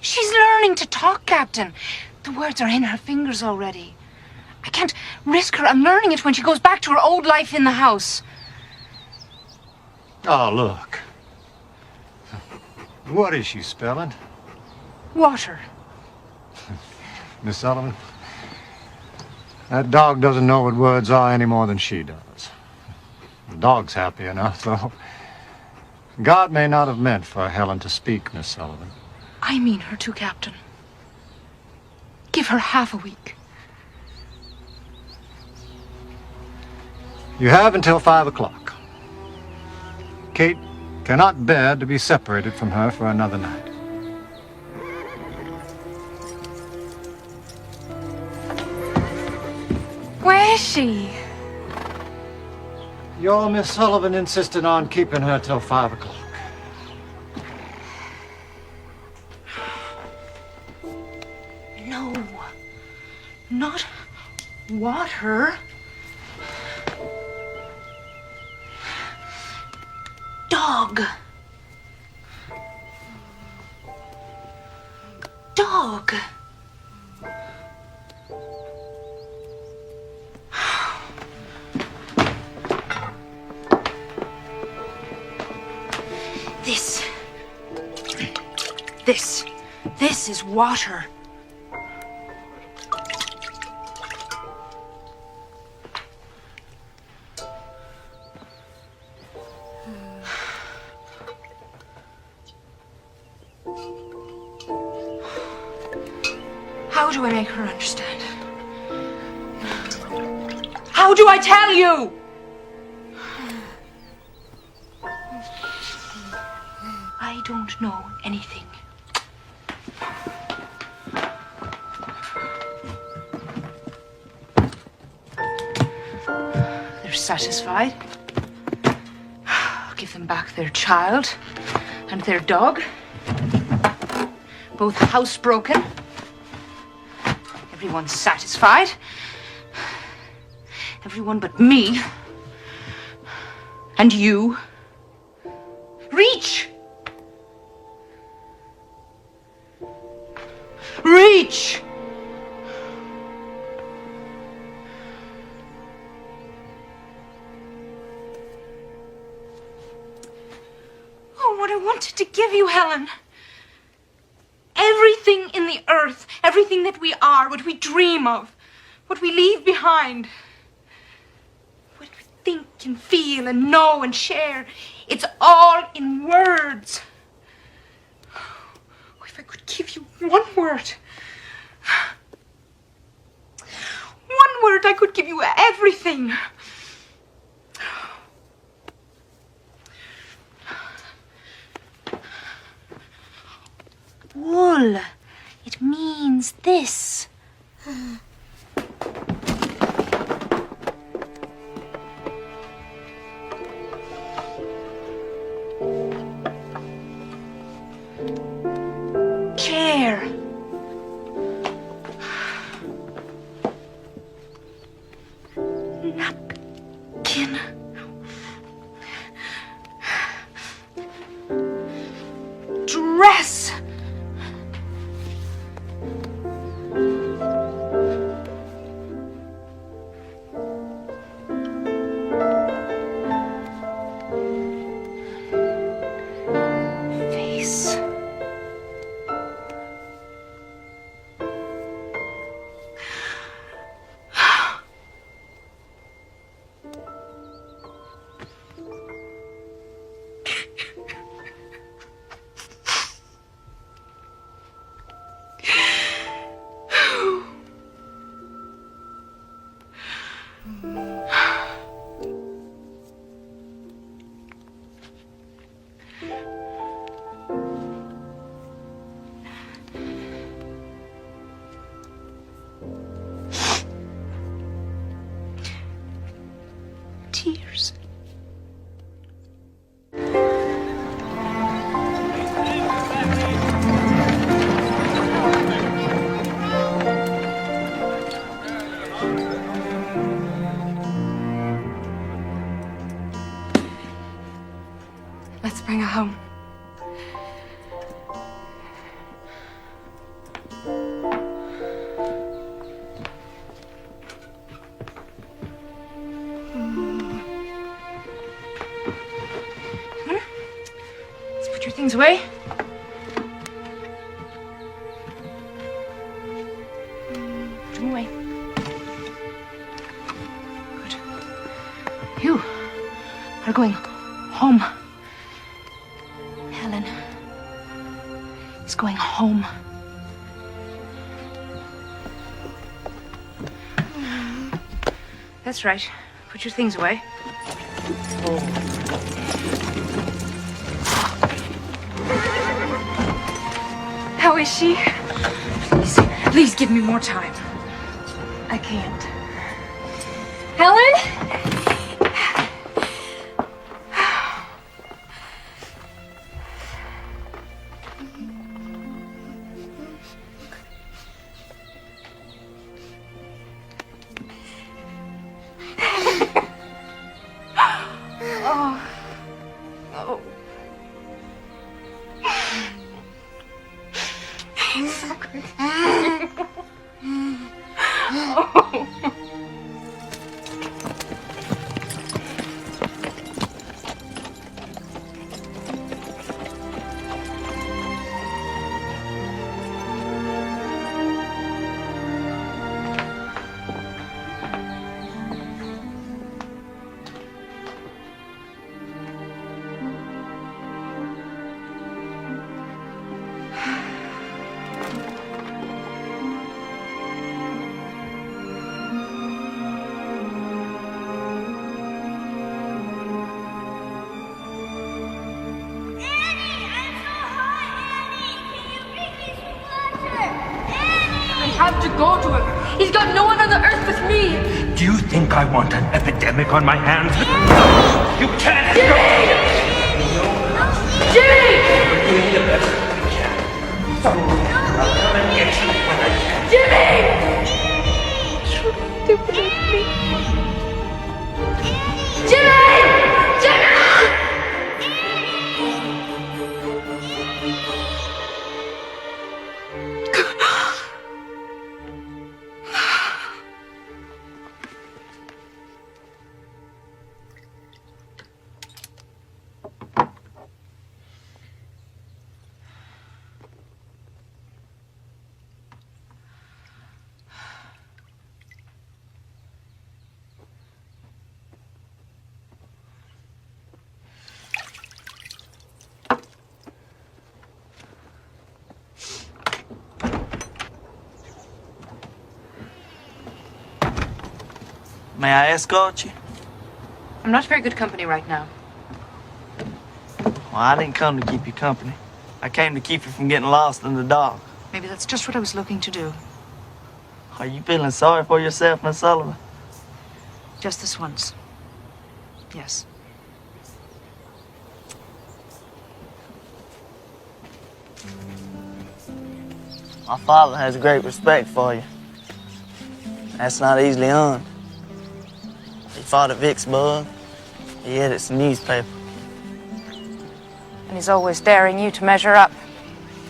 H: She's learning to talk, Captain. The words are in her fingers already. I can't risk her unlearning it when she goes back to her old life in the house.
E: Oh, look. What is she spelling?
H: Water.
E: Miss Sullivan, that dog doesn't know what words are any more than she does. The dog's happy enough, though. God may not have meant for Helen to speak, Miss Sullivan.
H: I mean her too, Captain. Give her half a week.
E: You have until 5 o'clock. Kate cannot bear to be separated from her for another night.
C: Where is she?
E: Your Miss Sullivan insisted on keeping her till 5 o'clock.
H: No. Not water. Dog. Dog. This is water. How do I make her understand? How do I tell you? I don't know anything. They're satisfied. I'll give them back their child and their dog. Both housebroken. Everyone's satisfied. Everyone but me. And you. Reach! Reach! Oh, what I wanted to give you, Helen. Everything in the earth, everything that we are, what we dream of, what we leave behind, what we think and feel and know and share, it's all in words. Oh, if I could give you one word, I could give you everything. Wool. It means this. Chair. Napkin. Dress. Face. Tears. Let's bring her home. Let's put your things away. Put them away. Good. You are going home. Helen is going home. That's right. Put your things away. How is she? Please give me more time. I can't.
C: Helen?
H: I have to go to him. He's got no one on the earth but me.
M: Do you think I want an epidemic on my hands? You can't
H: Jimmy!
M: We're doing the best we can. I'll come and get you when I can.
H: Jimmy! What's wrong with me? Jimmy!
D: May I escort you?
H: I'm not very good company right now.
D: Well, I didn't come to keep you company. I came to keep you from getting lost in the dark.
H: Maybe that's just what I was looking to do.
D: Are you feeling sorry for yourself, Miss Sullivan?
H: Just this once. Yes.
D: My father has great respect for you. That's not easily earned. He fought at Vicksburg. He edits the newspaper.
H: And he's always daring you to measure up.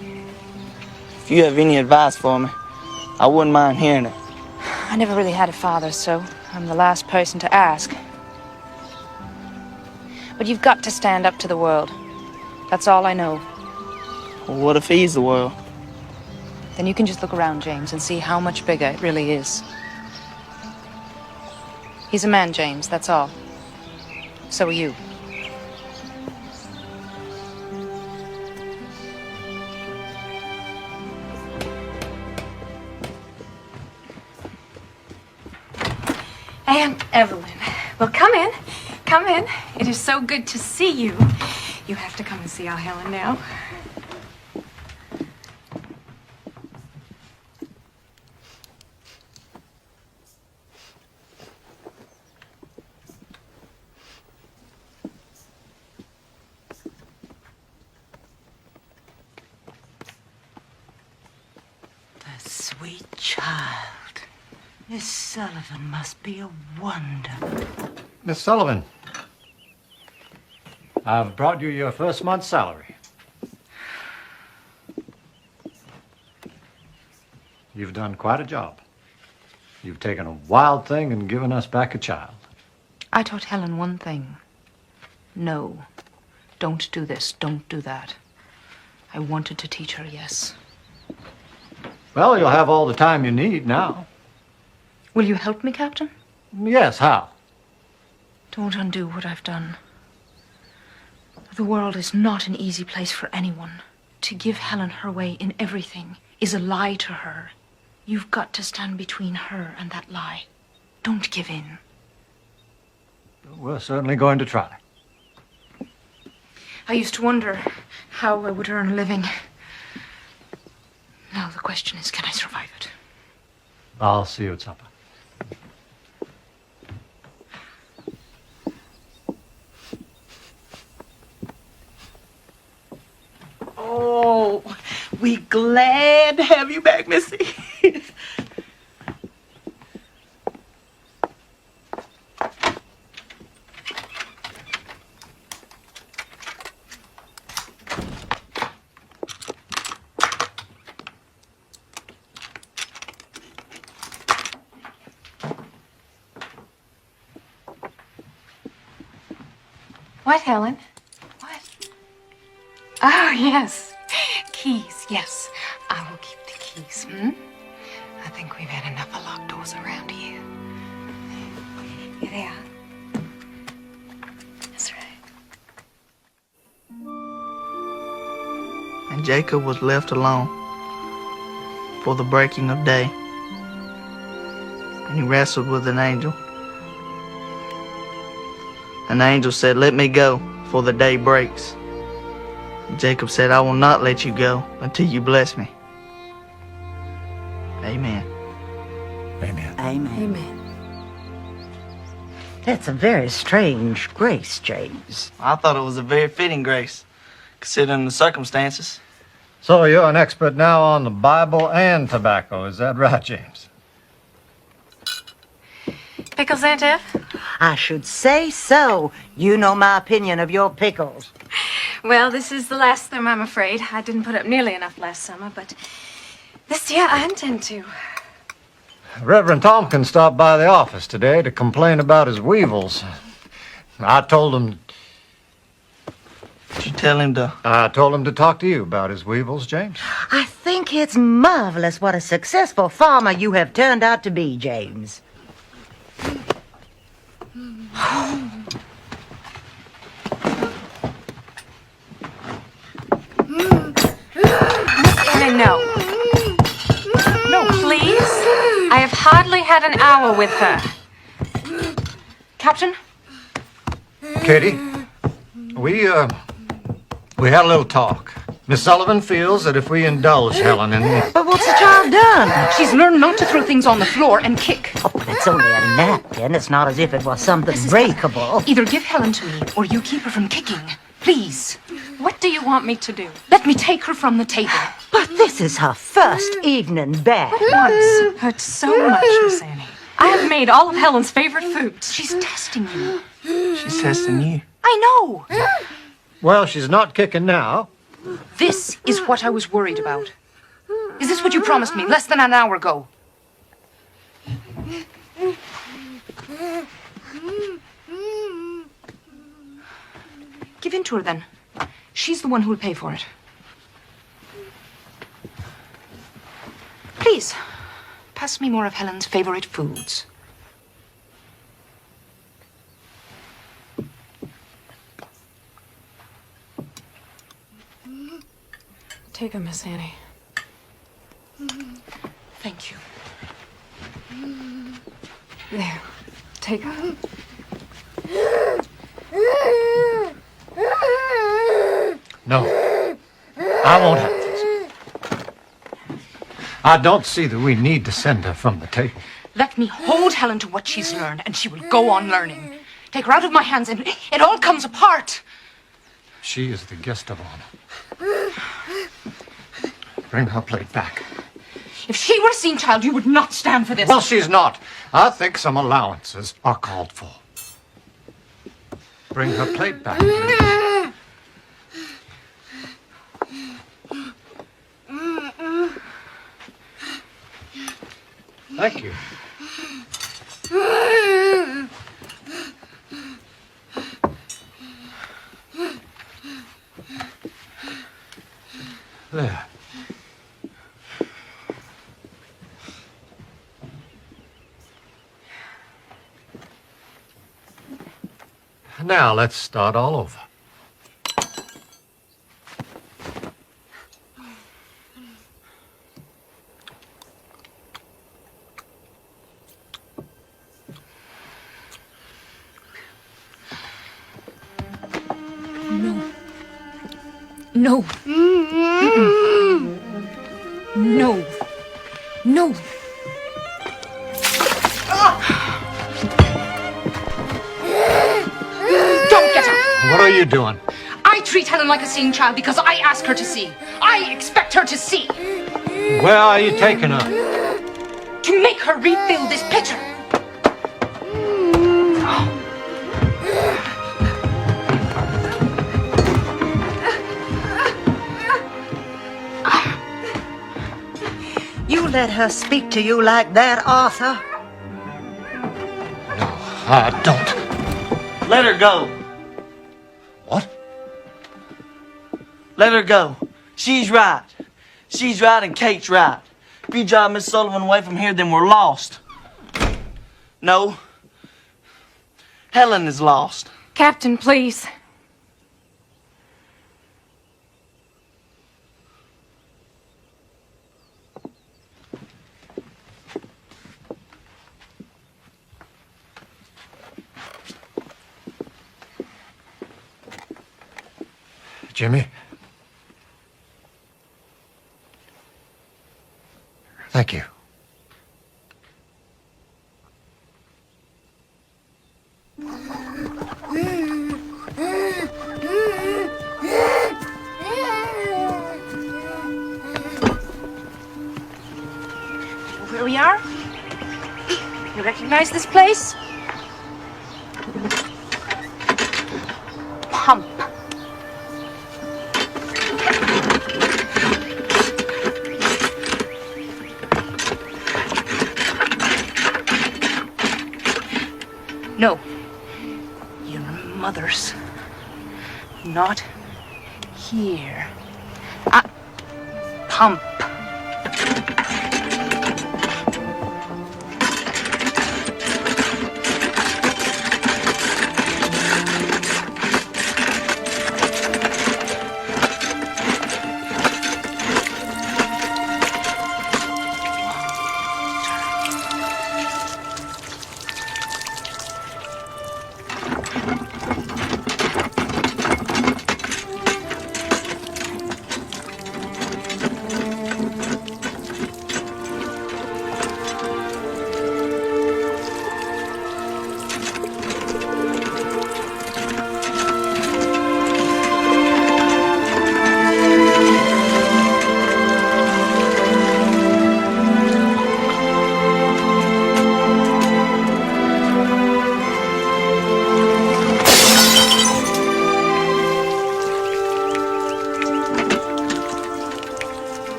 D: If you have any advice for me, I wouldn't mind hearing it.
H: I never really had a father, so I'm the last person to ask. But you've got to stand up to the world. That's all I know.
D: Well, what if he's the world?
H: Then you can just look around, James, and see how much bigger it really is. He's a man, James, that's all. So are you.
C: Aunt Evelyn. Well, come in. Come in. It is so good to see you. You have to come and see our Helen now.
F: The sweet child. Miss Sullivan must be a wonder.
E: Miss Sullivan, I've brought you your first month's salary. You've done quite a job. You've taken a wild thing and given us back a child.
H: I taught Helen one thing. No. Don't do this. Don't do that. I wanted to teach her, yes.
E: Well, you'll have all the time you need now.
H: Will you help me, Captain?
E: Yes, how?
H: Don't undo what I've done. The world is not an easy place for anyone. To give Helen her way in everything is a lie to her. You've got to stand between her and that lie. Don't give in.
E: We're certainly going to try.
H: I used to wonder how I would earn a living. Now the question is, can I survive it?
E: I'll see you at supper.
A: Oh, we glad to have you back, Missy.
C: What, Helen? What? Oh, yes. Keys, yes. I will keep the keys, I think we've had enough of locked doors around here. Here they are. That's right.
D: And Jacob was left alone for the breaking of day. And he wrestled with an angel. An angel said, "Let me go, for the day breaks." Jacob said, "I will not let you go until you bless me." Amen.
E: Amen.
F: Amen.
C: Amen.
F: That's a very strange grace, James.
D: I thought it was a very fitting grace, considering the circumstances.
E: So you're an expert now on the Bible and tobacco, is that right, James?
C: Pickles, Aunt Ev?
F: I should say so. You know my opinion of your pickles.
C: Well, this is the last of them, I'm afraid. I didn't put up nearly enough last summer, but this year I intend to.
E: Reverend Tompkins stopped by the office today to complain about his weevils. I told him...
D: Did you tell him to...
E: I told him to talk to you about his weevils, James.
F: I think it's marvelous what a successful farmer you have turned out to be, James.
C: Helen, no. No, please. I have hardly had an hour with her.
H: Captain?
E: Katie, we had a little talk. Miss Sullivan feels that if we indulge Helen in...
F: But what's the child done?
H: She's learned not to throw things on the floor and kick.
F: Oh, but it's only a napkin. It's not as if it was something breakable.
H: Either give Helen to me, or you keep her from kicking. Please.
C: What do you want me to do?
H: Let me take her from the table.
F: But this is her first evening back.
C: Once hurt so much, Miss Annie. I have made all of Helen's favorite foods.
H: She's testing you.
D: She's testing you.
H: I know.
E: Well, she's not kicking now.
H: This is what I was worried about. Is this what you promised me less than an hour ago? Give in to her then. She's the one who'll pay for it. Please, pass me more of Helen's favorite foods.
C: Take her, Miss Annie.
H: Thank you.
C: There. Take her.
E: No. I won't have this. I don't see that we need to send her from the table.
H: Let me hold Helen to what she's learned, and she will go on learning. Take her out of my hands, and it all comes apart.
E: She is the guest of honor. Bring her plate back.
H: If she were a seen child, you would not stand for this.
E: Well, she's not. I think some allowances are called for. Bring her plate back, please. Thank you. There. Now let's start all over.
H: No. No. No. Don't get her.
E: What are you doing?
H: I treat Helen like a seeing child because I ask her to see. I expect her to see.
E: Where are you taking her?
H: To make her refill this pitcher.
F: You let her speak to you like that, Arthur?
E: No, I don't.
D: Let her go.
E: What?
D: Let her go. She's right. She's right and Kate's right. If you drive Miss Sullivan away from here, then we're lost. No. Helen is lost.
C: Captain, please.
E: Jimmy? Thank you.
H: Where we are? You recognize this place? Pump. No. Your mother's. Not here. Pump.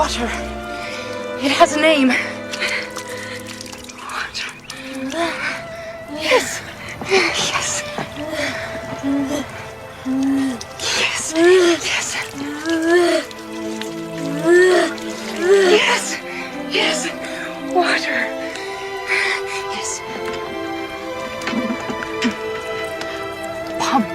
H: Water. It has a name. Water. Yes. Yes. Yes. Yes. Yes. Yes. Water. Yes. Pump.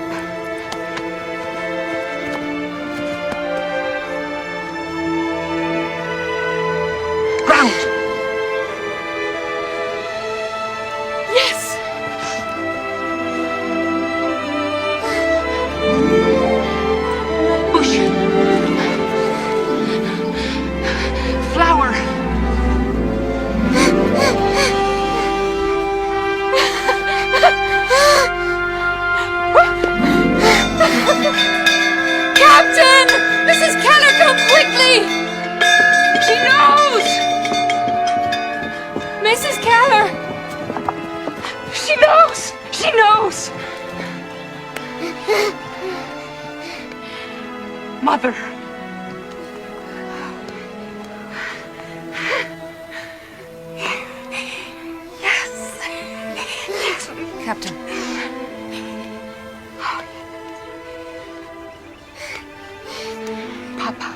H: Ground. Yes. Bush. Flower. Captain! Mrs. Keller, come quickly! She knows! Mrs. Keller! She knows! She knows! Mother! Yes! Yes, Captain. Papa.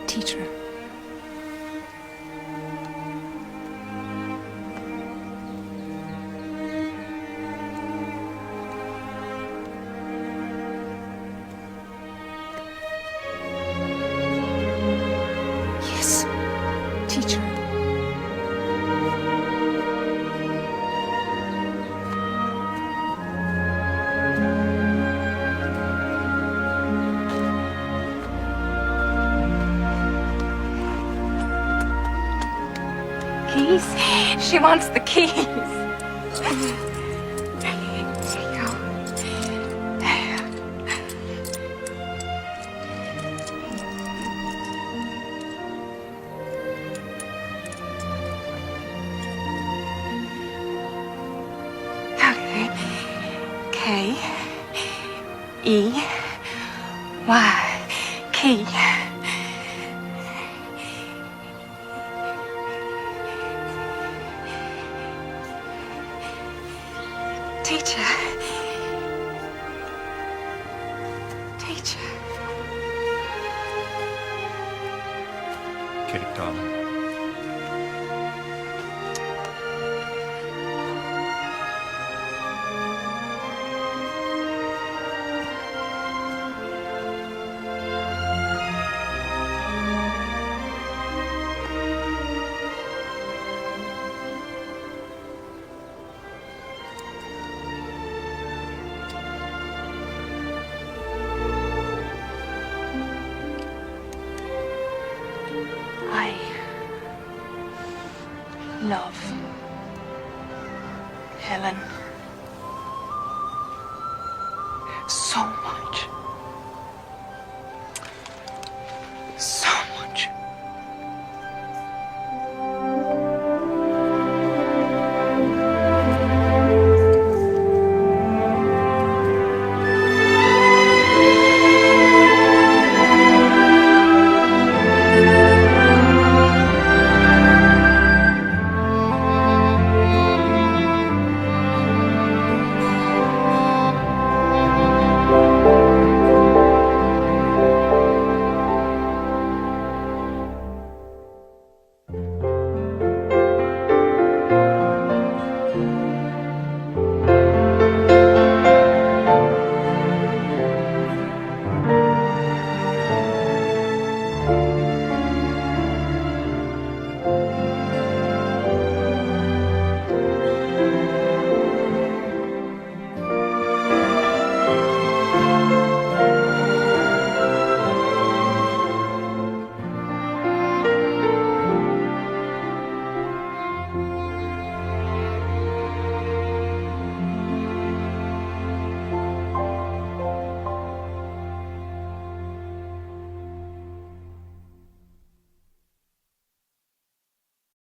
H: Teacher. Yes, teacher. Keys? She wants the keys. There you go. Okay. K-E-Y. Key. Teacher. Teacher.
E: Kate, darling.
H: I love Helen so much.